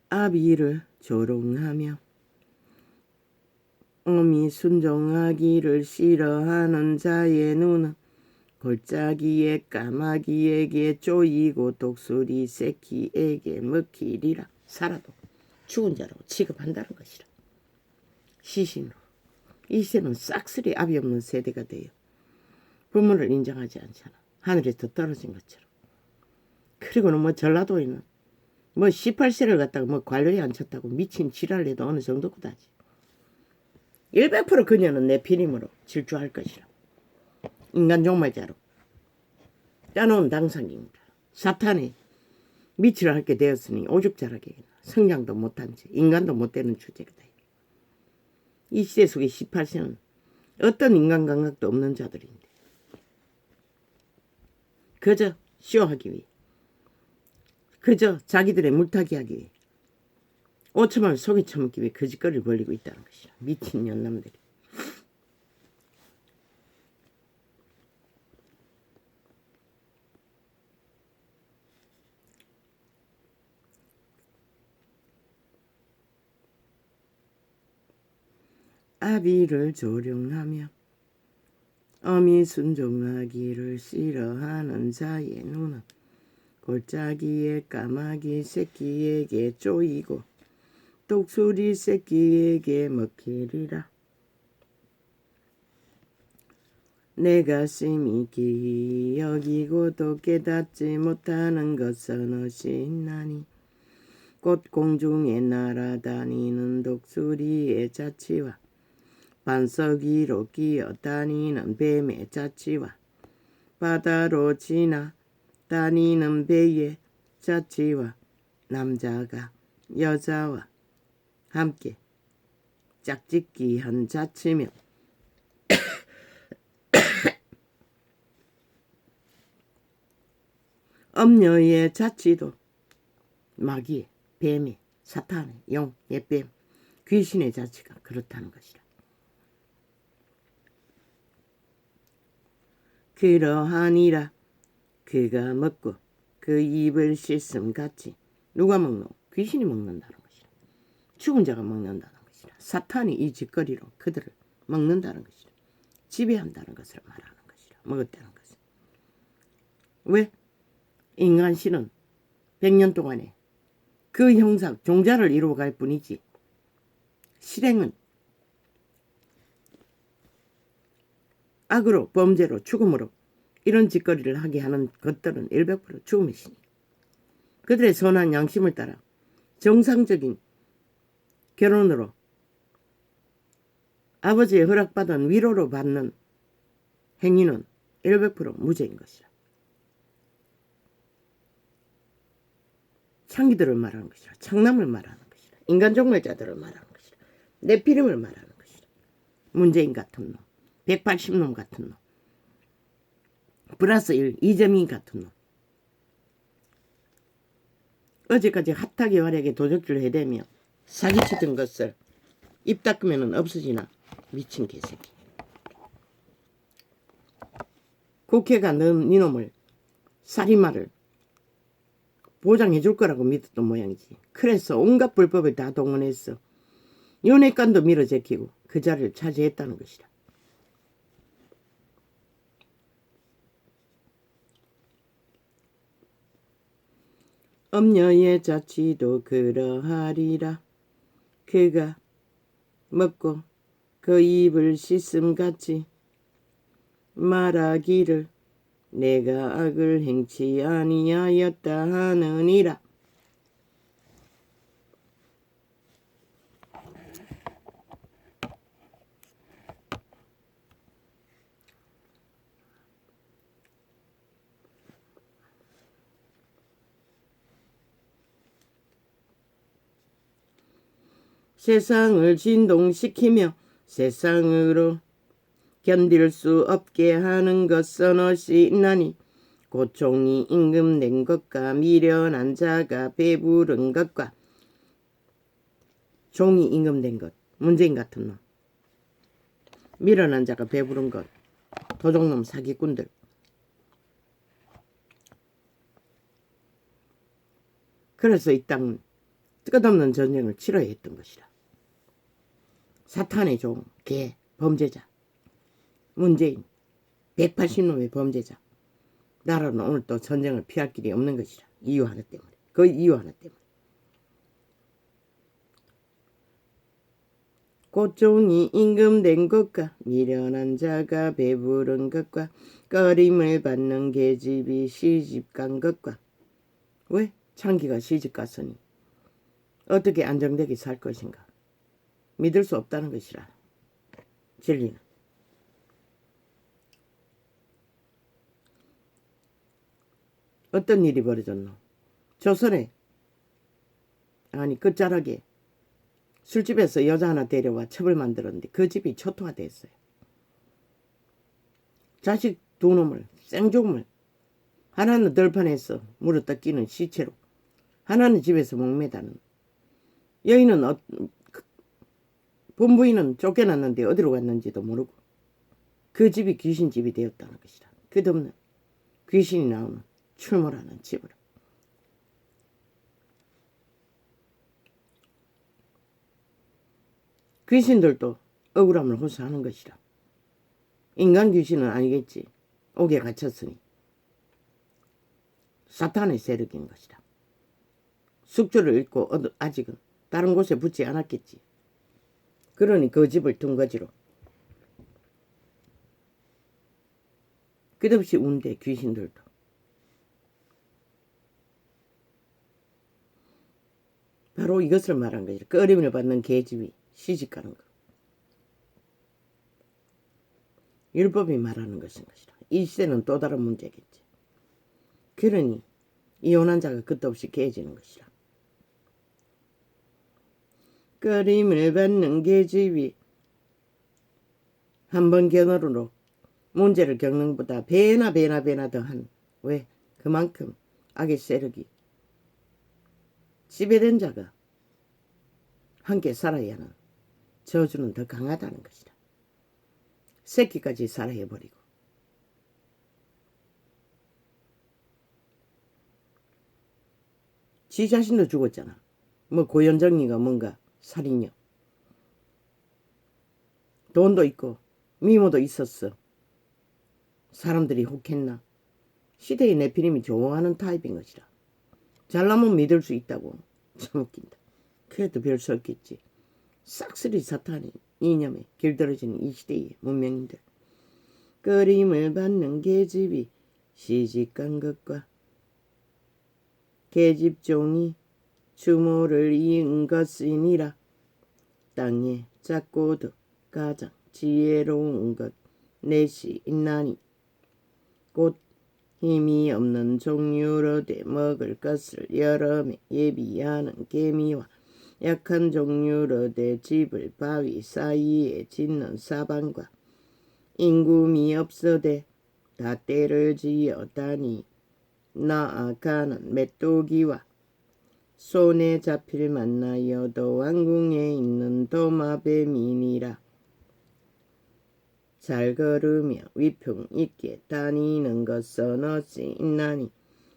아비를 조롱하며 어미 순종하기를 싫어하는 자의 눈은 골짜기에 까마귀에게 쪼이고 독수리 새끼에게 먹히리라. 살아도 죽은 자로 취급한다는 것이라. 시신으로. 이 세는 싹쓸이 압이 없는 세대가 돼요. 부모를 인정하지 않잖아. 하늘에서 떨어진 것처럼. 그리고는 뭐 전라도에는 뭐 18세를 갖다가 뭐 관료에 앉혔다고 미친 지랄을 해도 어느 정도구다지. 100% 그녀는 내 피림으로 질주할 것이라. 인간 종말자로 짜놓은 당상입니다. 사탄이 미치를 할게 되었으니 오죽자라게 성장도 못한 채 인간도 못되는 주제가 다. 이 시대 속의 18세는 어떤 인간 감각도 없는 자들인데 그저 쇼하기 위해 그저 자기들의 물타기 하기 위해 오천만을 속에 처먹기 위해 거짓거리를 벌리고 있다는 것이야. 미친 년남들이. 아비를 조령하며 어미 순종하기를 싫어하는 자의 눈은 골짜기에 까마귀 새끼에게 쪼이고 독수리 새끼에게 먹히리라. 내 가슴이 기이 여기고도 깨닫지 못하는 것은 어찌 있나니 곧 공중에 날아다니는 독수리의 자치와 반석 위로 기어다니는 뱀의 자치와 바다로 지나다니는 배의 자치와 남자가 여자와 함께 짝짓기한 자치며 엄녀의 자치도 마귀의 뱀의 사탄의 영 예뱀 귀신의 자치가 그렇다는 것이라. 그러하니라. 그가 먹고 그 입을 씻음같이 누가 먹노? 귀신이 먹는다는 것이라. 죽은 자가 먹는다는 것이라. 사탄이 이 짓거리로 그들을 먹는다는 것이라. 지배한다는 것을 말하는 것이라. 먹었다는 것은. 왜? 인간신은 100년 동안에 그 형상 종자를 이루어갈 뿐이지 실행은 악으로 범죄로 죽음으로 이런 짓거리를 하게 하는 것들은 100% 죽음의 신이. 그들의 선한 양심을 따라 정상적인 결혼으로 아버지의 허락받은 위로로 받는 행위는 100% 무죄인 것이라. 창기들을 말하는 것이라. 창남을 말하는 것이라. 인간 종말자들을 말하는 것이라. 네피림을 말하는 것이라. 문재인 같은 놈, 180놈 같은 놈, 플러스 1, 이재민 같은 놈. 어제까지 핫하게 활약에 도적질을 해대며 사기치던 것을 입 닦으면 없어지나. 미친 개새끼. 국회가 니놈을 살인마를 보장해 줄 거라고 믿었던 모양이지. 그래서 온갖 불법을 다 동원했어. 윤회관도 밀어제키고 그 자리를 차지했다는 것이다. 엄녀의 자치도 그러하리라. 그가 먹고 그 입을 씻음같이 말하기를 내가 악을 행치 아니하였다 하느니라. 세상을 진동시키며 세상으로 견딜 수 없게 하는 것은 어찌 있나니 곧 종이 임금된 것과 미련한 자가 배부른 것과. 종이 임금된 것, 문재인 같은 놈, 미련한 자가 배부른 것, 도적놈 사기꾼들. 그래서 이 땅은 끝없는 전쟁을 치러야 했던 것이라. 사탄의 종, 개, 범죄자, 문재인, 180놈의 범죄자. 나라는 오늘 또 전쟁을 피할 길이 없는 것이라. 이유 하나 때문에. 그 이유 하나 때문에. 곧 종이 임금된 것과 미련한 자가 배부른 것과 꺼림을 받는 계집이 시집간 것과. 왜? 창기가 시집 갔으니 어떻게 안정되게 살 것인가. 믿을 수 없다는 것이라. 진리는. 어떤 일이 벌어졌노? 조선에 아니 끝자락에 술집에서 여자 하나 데려와 첩을 만들었는데 그 집이 초토화됐어요. 자식 두 놈을 생종을 하나는 들판에서 물었다 끼는 시체로 하나는 집에서 목매다는 여인은 본부인은 쫓겨났는데 어디로 갔는지도 모르고 그 집이 귀신집이 되었다는 것이다. 끝없는 귀신이 나오는 출몰하는 집으로. 귀신들도 억울함을 호소하는 것이다. 인간 귀신은 아니겠지. 옥에 갇혔으니. 사탄의 세력인 것이다. 숙주를 잃고 아직은 다른 곳에 붙지 않았겠지. 그러니 그 집을 둔거지로. 끝없이 운대 귀신들도. 바로 이것을 말한 것이다. 꺼림을 받는 계집이 시집가는 것. 율법이 말하는 것인 것이다. 이 시대는 또 다른 문제겠지. 그러니 이혼한 자가 끝없이 깨지는 것이다. 꺼림을 받는 계집이 한 번 견으로 문제를 겪는 것보다 배나 더한 왜? 그만큼 악의 세력이 지배된 자가 함께 살아야 하는 저주는 더 강하다는 것이다. 새끼까지 살아해버리고 지 자신도 죽었잖아. 뭐 고현정이가 뭔가 살인녀. 돈도 있고 미모도 있었어. 사람들이 혹했나. 시대의 네피림이 좋아하는 타입인 것이라. 잘나면 믿을 수 있다고. 참 웃긴다. 그래도 별 수 없겠지. 싹쓸이 사탄이 이념에 길들어지는 이 시대의 문명인들. 꺼림을 받는 계집이 시집간 것과 계집종이 추모를 이은 것이니라. 땅에 작고도 가장 지혜로운 것 넷이 있나니 곧 힘이 없는 종류로 돼 먹을 것을 여름에 예비하는 개미와 약한 종류로 돼 집을 바위 사이에 짓는 사방과 인구미 없어대 다 때를 지어다니 나아가는 메뚜기와 손에 잡힐 만나여도 왕궁에 있는 도마뱀이니라. 잘 걸으며 위풍 있게 다니는 것은 어찌 있나니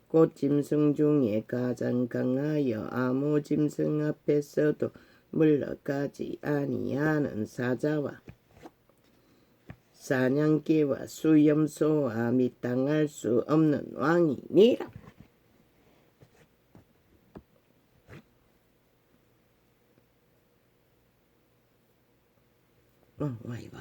곧 짐승 중에 가장 강하여 아무 짐승 앞에서도 물러가지 아니하는 사자와 사냥개와 수염소와 미당할 수 없는 왕이니라. 와 이봐.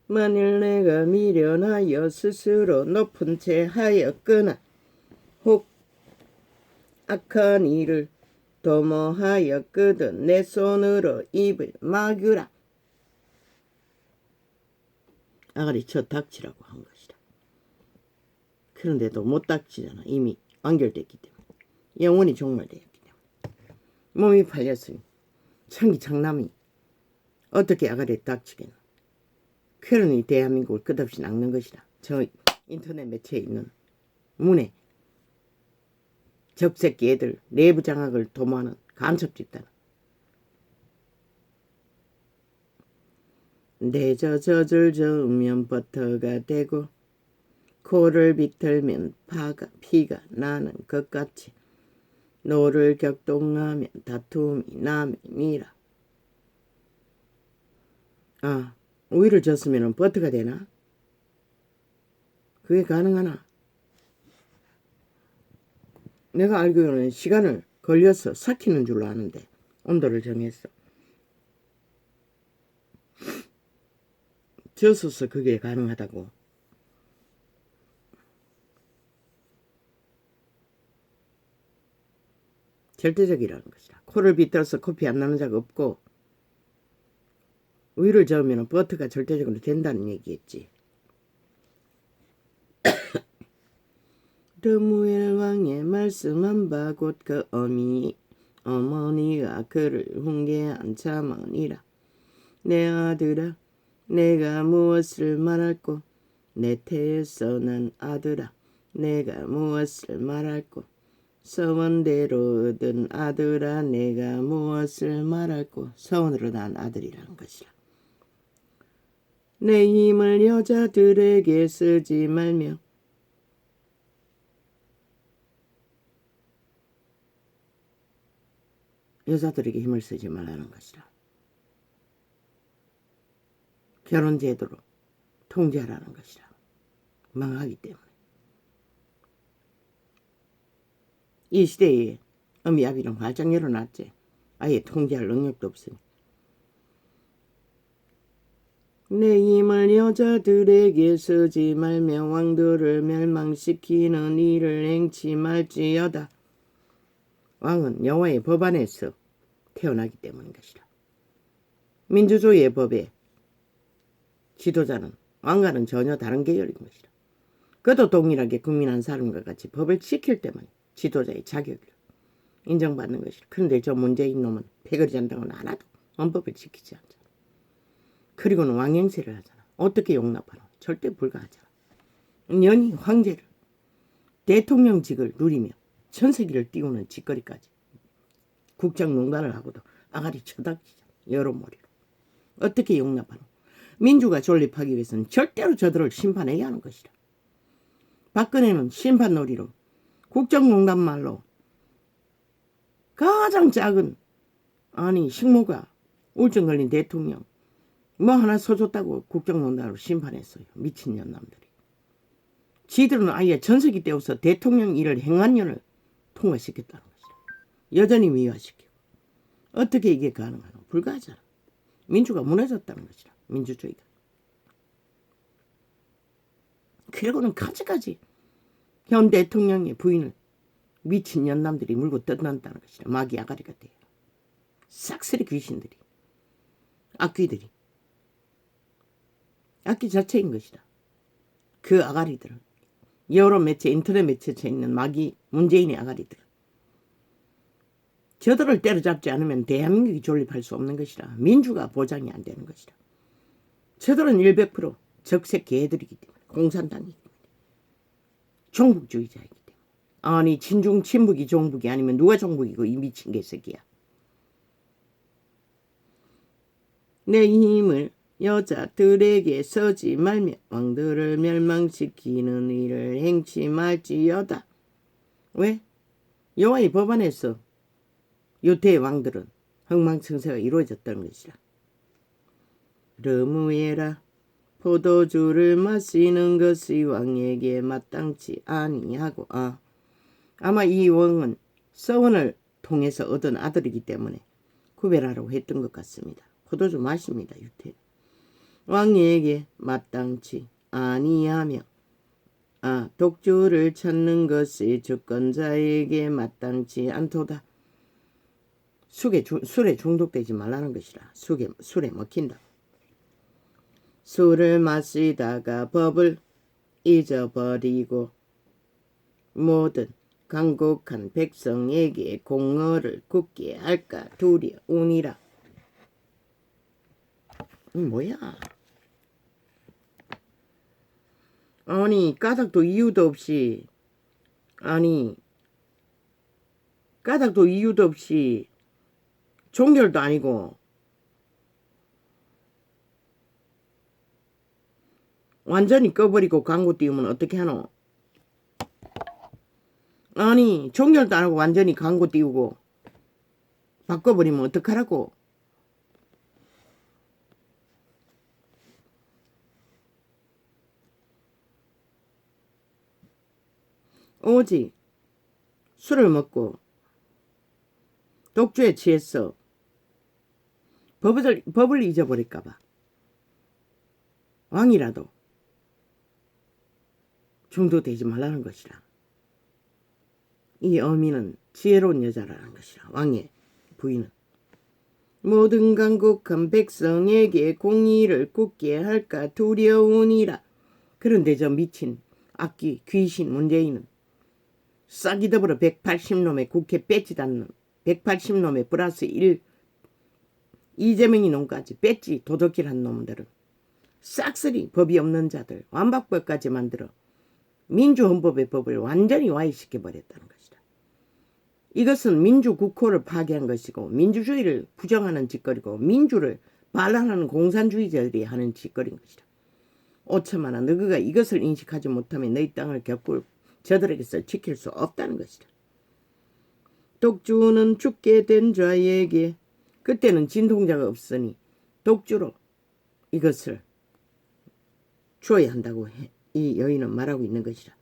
만일 내가 미련하여 스스로 높은 채 하였거나 혹 악한 일을 도모하였거든 내 손으로 입을 막으라. 아가리 쳐 닥치라고 한 것이다. 그런데도 못 닥치잖아. 이미 완결됐기 때문에. 영원히 종말되었기 때문에. 몸이 팔렸으니 창기 장남이 어떻게 아가리에 닥치겠나. 그러니 대한민국을 끝없이 낚는 것이다. 저 인터넷 매체에 있는 문에 적새끼 애들 내부 장악을 도모하는 간첩 집단. 내저 젖을 저으면 버터가 되고 코를 비틀면 피가 나는 것 같이 노를 격동하면 다툼이 남임이라. 아, 우유를 줬으면 버터가 되나? 그게 가능하나? 내가 알기로는 시간을 걸려서 삭히는 줄로 아는데 온도를 정했어. 젖어서 그게 가능하다고. 절대적이라는 것이다. 코를 비틀어서 커피 안 나는 자가 없고 우유를 저으면 버터가 절대적으로 된다는 얘기겠지. 르무엘 왕의 말씀한 바 곧 그 어머니가 그를 훈계한 자머니라. 내 아들아, 내가 무엇을 말할꼬? 내 태에서 난 아들아, 내가 무엇을 말할꼬? 서원대로 얻은 아들아, 내가 무엇을 말할꼬? 서원으로 난 아들이라는 것이라. 내 힘을 여자들에게 쓰지 말며 여자들에게 힘을 쓰지 말라는 것이라. 결혼제도로 통제하라는 것이라. 망하기 때문에. 이 시대에 어미아비는 활짝 열어놨지. 아예 통제할 능력도 없으니. 내 힘을 여자들에게 쓰지 말며 왕들을 멸망시키는 일을 행치 말지어다. 왕은 여호와의 법 안에서 태어나기 때문인 것이라. 민주주의의 법에 지도자는 왕과는 전혀 다른 계열인 것이라. 그도 동일하게 국민 한 사람과 같이 법을 지킬 때만 지도자의 자격을 인정받는 것이라. 그런데 저 문재인 놈은 패거리 잔당은 안 하도 헌법을 지키지 않잖아. 그리고는 왕행세를 하잖아. 어떻게 용납하노? 절대 불가하잖아. 연히 황제를 대통령직을 누리며 천세기를 띄우는 짓거리까지 국정농단을 하고도 아가리 쳐닥치잖아. 여러모리로. 어떻게 용납하노? 민주가 존립하기 위해서는 절대로 저들을 심판해야 하는 것이라. 박근혜는 심판놀이로 국정농단 말로 가장 작은 식모가 우울증 걸린 대통령 뭐 하나 써줬다고 국정농단으로 심판했어요. 미친년남들이. 지들은 아예 전세기 때워서 대통령 일을 행한 년을 통과시켰다는 것이다. 여전히 미화시키고. 어떻게 이게 가능하노? 불가하잖아. 민주가 무너졌다는 것이다. 민주주의가. 그리고는 까지까지 현 대통령의 부인을 미친년남들이 물고 뜯는다는 것이다. 마귀 아가리가 돼요. 싹쓸이 귀신들이. 악귀들이. 악기 자체인 것이다. 그 아가리들은 여러 매체 인터넷 매체에 있는 마귀 문재인의 아가리들. 저들을 때려잡지 않으면 대한민국이 존립할 수 없는 것이라. 민주가 보장이 안 되는 것이라. 저들은 100% 적색 개들이기 때문에 공산당이기 때문에 종북주의자이기 때문에. 아니 친중 친북이 종북이 아니면 누가 종북이고 이 미친 개새끼야. 내 힘을 여자들에게 쓰지 말며 왕들을 멸망시키는 일을 행치 말지어다. 왜? 여호와의 법안에서 유태의 왕들은 흥망성쇠가 이루어졌다는 것이라. 르무엘아, 포도주를 마시는 것이 왕에게 마땅치 아니하고. 아마 이 왕은 서원을 통해서 얻은 아들이기 때문에 구별하라고 했던 것 같습니다. 포도주 마십니다. 유태. 왕에게 마땅치 아니하며 독주를 찾는 것이 주권자에게 마땅치 않도다. 술에 중독되지 말라는 것이라. 술에 먹힌다. 술을 마시다가 법을 잊어버리고 모든 강국한 백성에게 공허를 굳게 할까 두려우니라. 뭐야? 아니 까닭도 이유도 없이 종결도 아니고 완전히 꺼버리고 광고 띄우면 어떻게 하노? 아니 종결도 안 하고 완전히 광고 띄우고 바꿔버리면 어떡하라고? 오직 술을 먹고 독주에 취해서 법을 잊어버릴까봐 왕이라도 중도되지 말라는 것이라. 이 어미는 지혜로운 여자라는 것이라. 왕의 부인은 모든 강국한 백성에게 공의를 굳게 할까 두려우니라. 그런데 저 미친 악귀 귀신 문재인은 싹이 더불어 180놈의 국회 뺏지도 않는 180놈의 플러스 1 이재명이 놈까지 뺏지 도둑질한 놈들은 싹쓸이 법이 없는 자들 완박법까지 만들어 민주헌법의 법을 완전히 와해시켜버렸다는 것이다. 이것은 민주국호를 파괴한 것이고 민주주의를 부정하는 짓거리고 민주를 반란하는 공산주의자들이 하는 짓거리인 것이다. 오천만아 너희가 이것을 인식하지 못하면 너희 땅을 결코 저들에게서 지킬 수 없다는 것이다. 독주는 죽게 된 자에게 그때는 진통자가 없으니 독주로 이것을 주어야 한다고 이 여인은 말하고 있는 것이라.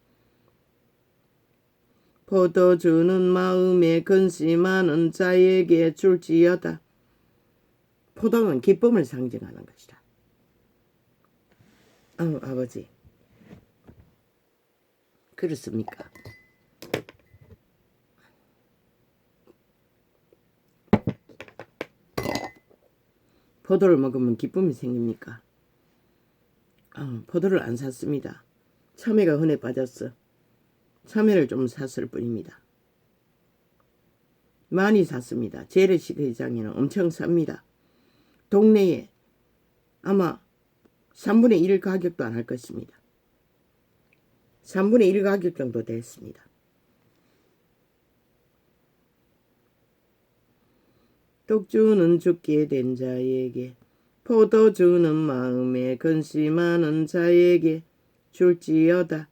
포도주는 마음에 근심하는 자에게 줄지어다. 포도는 기쁨을 상징하는 것이다. 아버지 그렇습니까? 포도를 먹으면 기쁨이 생깁니까? 포도를 안 샀습니다. 참외가 흔해 빠졌어. 참외를 좀 샀을 뿐입니다. 많이 샀습니다. 재래식 회장에는 엄청 삽니다. 동네에 아마 3분의 1 가격도 안 할 것입니다. 3분의 1 가격 정도 됐습니다. 독주는 죽게 된 자에게 포도주는 마음에 근심하는 자에게 줄지어다.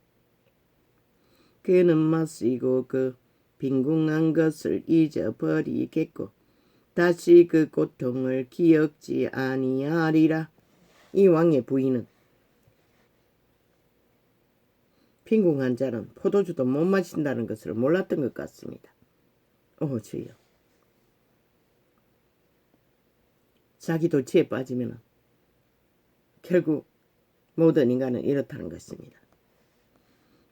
그는 마시고 그 빈궁한 것을 잊어버리겠고 다시 그 고통을 기억지 아니하리라. 이 왕의 부인은 빈궁한 자는 포도주도 못 마신다는 것을 몰랐던 것 같습니다. 주여. 자기 도취에 빠지면 결국 모든 인간은 이렇다는 것입니다.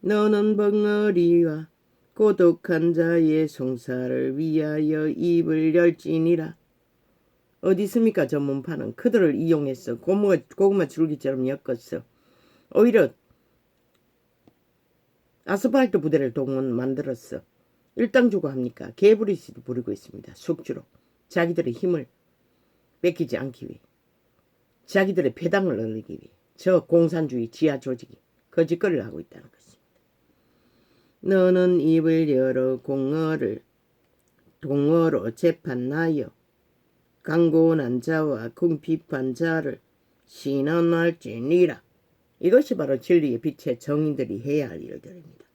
너는 벙어리와 고독한 자의 송사를 위하여 입을 열지니라. 어디 있습니까? 저 문파는 그들을 이용해서 고구마 줄기처럼 엮었어. 오히려 아스팔트 부대를 만들었어. 일당주고 합니까? 개부리시도 부리고 있습니다. 숙주로 자기들의 힘을 뺏기지 않기 위해 자기들의 배당을 얻기 위해 저 공산주의 지하 조직이 거짓거리를 하고 있다는 것입니다. 너는 입을 열어 동어로 재판하여 강고난 자와 궁핍한 자를 신원할지니라. 이것이 바로 진리의 빛의 정인들이 해야 할 일들입니다.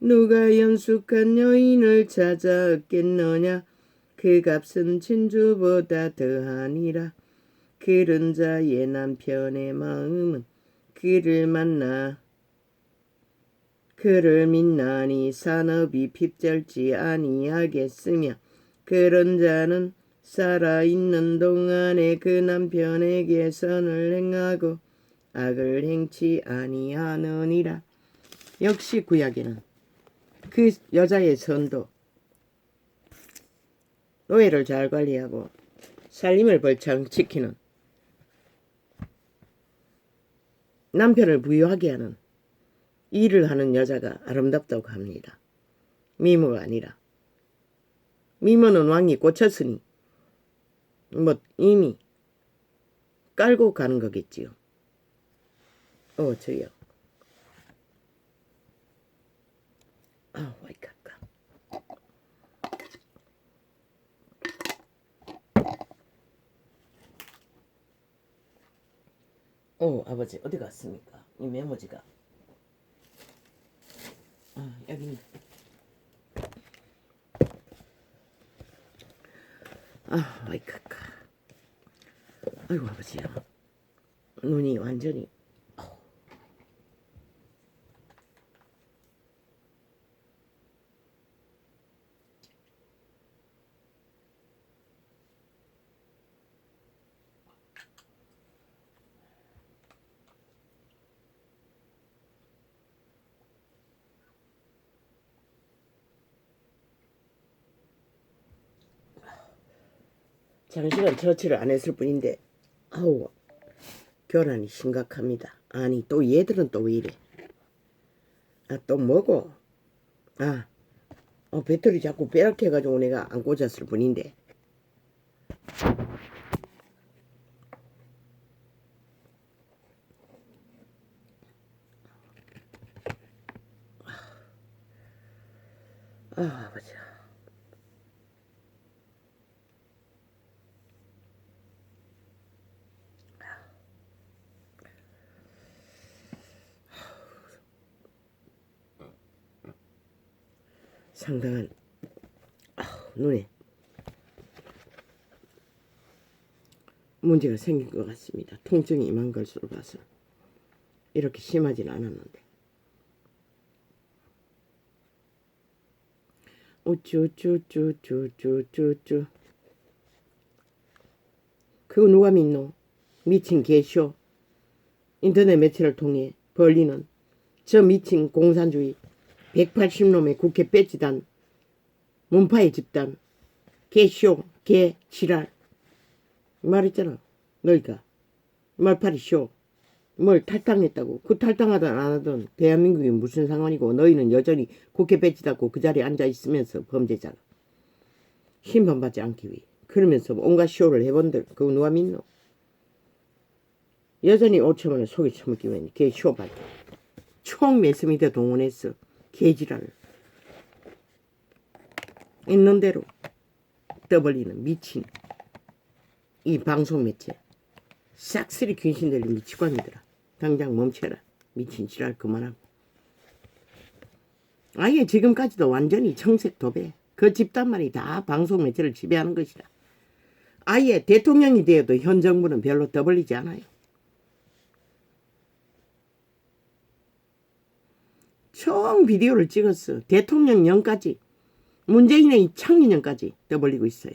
누가 연숙한 여인을 찾아 얻겠느냐. 그 값은 진주보다 더하니라. 그런 자의 남편의 마음은 그를 만나 그를 믿나니 산업이 핍절지 아니하겠으며 그런 자는 살아있는 동안에 그 남편에게 선을 행하고 악을 행치 아니하느니라. 역시 구약에는 그 여자의 선도 노예를 잘 관리하고 살림을 벌창시키는 남편을 부유하게 하는 일을 하는 여자가 아름답다고 합니다. 미모가 아니라. 미모는 왕이 꽂혔으니 이미 깔고 가는 거겠지요. 저요. 와이카카. 아버지 어디 갔습니까? 이 메모지가. 여기 있네. 아이카카. 아이고 아버지야. 눈이 완전히. 장시간 처치를 안 했을 뿐인데 교란이 심각합니다. 아니 또 얘들은 또 왜 이래. 또 뭐고. 배터리 자꾸 빼락해가지고 내가 안 꽂았을 뿐인데. 아버지. 상당한 눈에 문제가 생긴 것 같습니다. 통증이 임한 것으로 봐서 이렇게 심하진 않았는데. 우쭈쭈쭈쭈쭈쭈쭈. 그거 누가 믿노? 미친 개쇼. 인터넷 매체를 통해 벌리는 저 미친 공산주의 180놈의 국회 배지단 문파의 집단 개쇼 개 지랄. 말했잖아. 너희가 말파리 쇼. 뭘 탈당했다고. 그 탈당하든 안 하든 대한민국이 무슨 상관이고 너희는 여전히 국회 배지 달고 그 자리에 앉아있으면서 범죄자라. 심판받지 않기 위해. 그러면서 온갖 쇼를 해본들 그거 누가 믿노? 여전히 5천원을 속에 처먹기 위해 개 쇼받고 총 매스미디어 동원했어. 개지랄을. 있는 대로 떠벌리는 미친 이 방송 매체 싹쓸이 귀신 들린 미치광이더라. 당장 멈춰라. 미친 지랄 그만하고. 아예 지금까지도 완전히 청색 도배. 그 집단만이 다 방송 매체를 지배하는 것이라. 아예 대통령이 되어도 현 정부는 별로 떠벌리지 않아요. 총 비디오를 찍었어. 대통령령까지 문재인의 창리년까지 떠벌리고 있어요.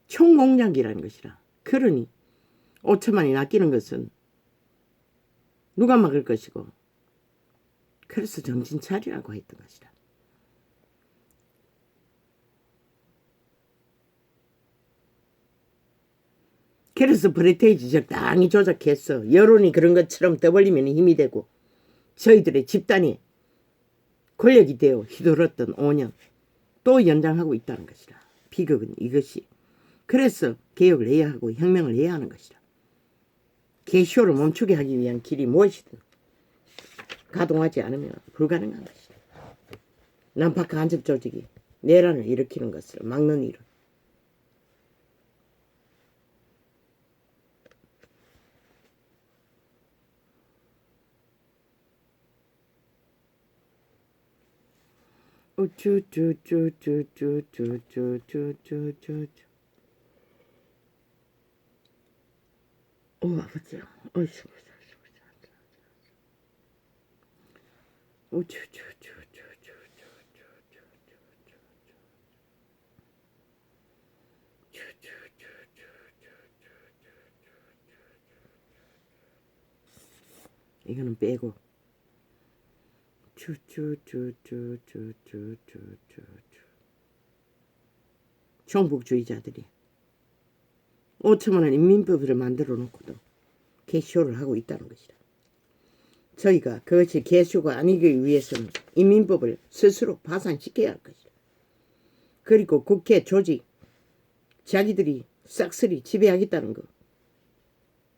총공작이라는 것이라. 그러니 5천만이 아끼는 것은 누가 막을 것이고 그래서 정신 차리라고 했던 것이라. 그래서 프레테이지 적당히 조작했어. 여론이 그런 것처럼 떠벌리면 힘이 되고 저희들의 집단이 권력이 되어 휘둘렀던 5년 또 연장하고 있다는 것이라. 비극은 이것이. 그래서 개혁을 해야 하고 혁명을 해야 하는 것이라. 개쇼를 멈추게 하기 위한 길이 무엇이든 가동하지 않으면 불가능한 것이다. 난파 간접 조직이 내란을 일으키는 것을 막는 일은 우쭈쭈쭈쭈쭈쭈쭈쭈쭈쭈. 아버지야. 어이씨. 이거는 빼고 종북주의자들이 5천만원 인민법을 만들어 놓고도 개쇼를 하고 있다는 것이다. 저희가 그것이 개쇼가 아니기 위해서는 인민법을 스스로 파산시켜야 할 것이다. 그리고 국회 조직 자기들이 싹쓸이 지배하겠다는 거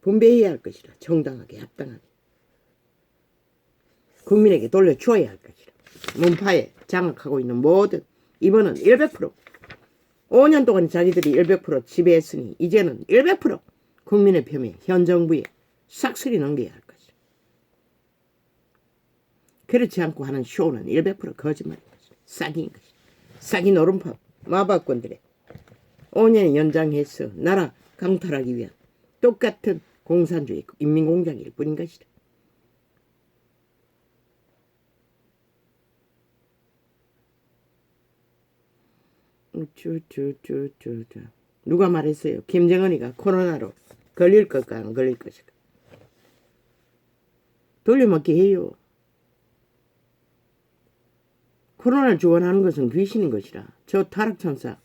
분배해야 할 것이다. 정당하게 합당하게 국민에게 돌려주어야 할 것이다. 문파에 장악하고 있는 모든 이번은 100% 5년 동안 자기들이 100% 지배했으니 이제는 100% 국민의 표면 현 정부에 싹쓸이 넘겨야 할 것이다. 그렇지 않고 하는 쇼는 100% 거짓말인 것이다. 사기인 것이다. 사기 노름법 마박권들의 5년 연장해서 나라 강탈하기 위한 똑같은 공산주의 인민공작일 뿐인 것이다. 누가 말했어요? 김정은이가 코로나로 걸릴 것과 안 걸릴 것일까? 돌려막기 해요. 코로나를 주관하는 것은 귀신인 것이라. 저 타락천사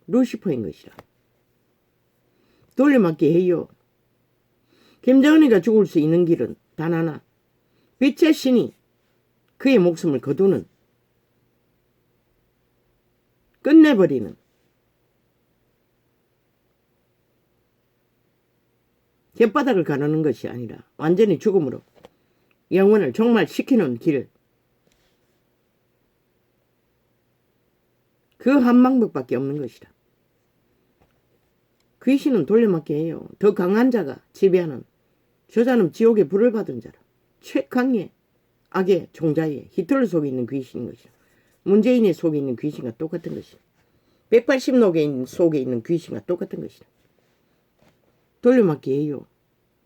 루시퍼인 것이라. 돌려막기 해요. 김정은이가 죽을 수 있는 길은 단 하나. 빛의 신이 그의 목숨을 거두는, 끝내버리는, 갯바닥을 가르는 것이 아니라 완전히 죽음으로 영혼을 종말시키는 길, 그 한 방법밖에 없는 것이다. 귀신은 돌려막기 해요. 더 강한 자가 지배하는, 저자는 지옥의 불을 받은 자라. 최강의 악의 종자에 히틀러 속에 있는 귀신인 것이다. 문재인의 속에 있는 귀신과 똑같은 것이다. 180녹에 속에 있는 귀신과 똑같은 것이다. 돌려막기 해요.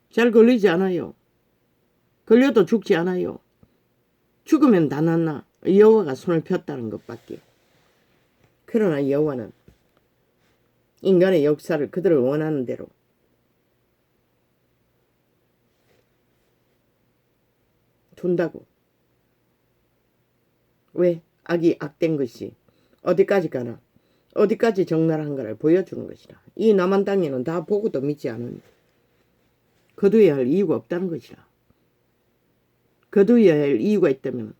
잘 걸리지 않아요. 걸려도 죽지 않아요. 죽으면 단 하나, 여호와가 손을 폈다는 것밖에. 그러나 여호와는 인간의 역사를 그들을 원하는 대로 둔다고. 왜? 악이 악된 것이 어디까지 가나, 어디까지 적나라한가를 보여주는 것이라. 이 남한 땅에는 다 보고도 믿지 않으니 거두어야 할 이유가 없다는 것이라. 거두어야 할 이유가 있다면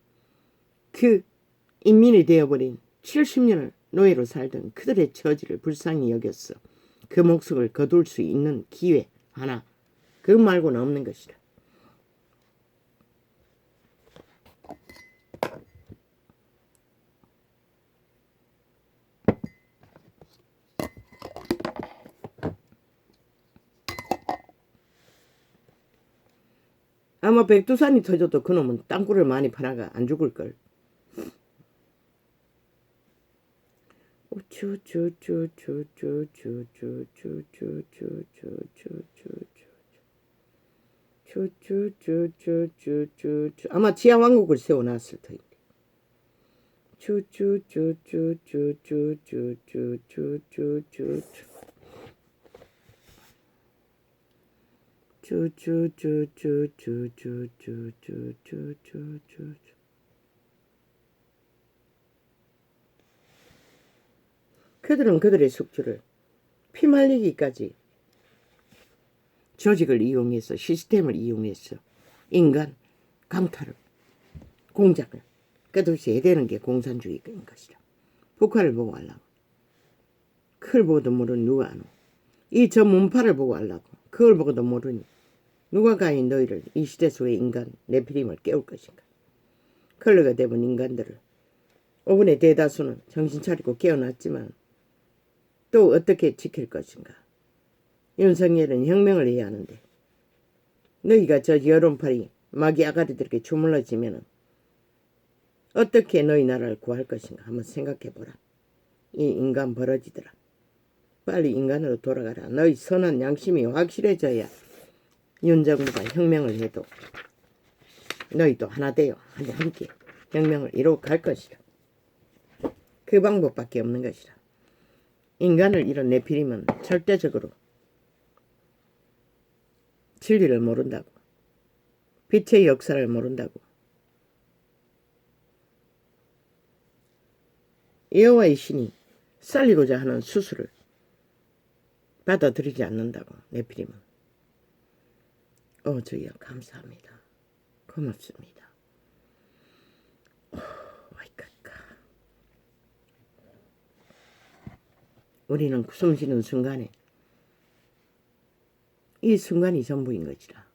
그 인민이 되어버린 70년을 노예로 살던 그들의 처지를 불쌍히 여겼어. 그 목숨을 거둘 수 있는 기회 하나, 그 말고는 없는 것이라. 아마 백두산이 터져도 그놈은 땅굴을 많이 파나가 안 죽을걸. 아마 지하왕국을 세워놨을 터인데. 그들은 그들의 숙주를 피말리기까지 조직을 이용해서, 시스템을 이용해서 인간 강탈을, 공작을 끝없이 해대는 게 공산주의인 것이다. 북한을 보고 하려고. 그걸 보고도 모르니 누가 아노. 이 저 문파를 보고 하려고. 그걸 보고도 모르니 누가 가히 너희를 이 시대 속의 인간 네피림을 깨울 것인가. 컬러가 되본 인간들을 5분의 대다수는 정신 차리고 깨어났지만 또 어떻게 지킬 것인가. 윤석열은 혁명을 해야 하는데 너희가 저 여론팔이 마귀 아가리들에게 주물러지면 어떻게 너희 나라를 구할 것인가 한번 생각해보라. 이 인간 버러지들아, 빨리 인간으로 돌아가라. 너희 선한 양심이 확실해져야 윤 정부가 혁명을 해도 너희도 하나 되어 함께 혁명을 이루어갈 것이다. 그 방법밖에 없는 것이다. 인간을 이런 네피림은 절대적으로 진리를 모른다고. 빛의 역사를 모른다고. 여호와의 신이 살리고자 하는 수술을 받아들이지 않는다고. 네피림은. 주여 감사합니다. 고맙습니다. 와이카카. 우리는 숨쉬는 순간에 이 순간이 전부인 것이라.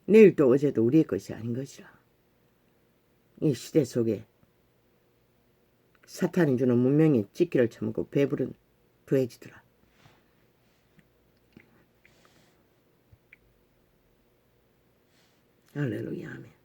내일도 어제도 우리의 것이 아닌 것이라. 이 시대 속에 사탄이 주는 문명의 찢기를 처먹고 배부른 부해지더라. 할렐루야 아멘.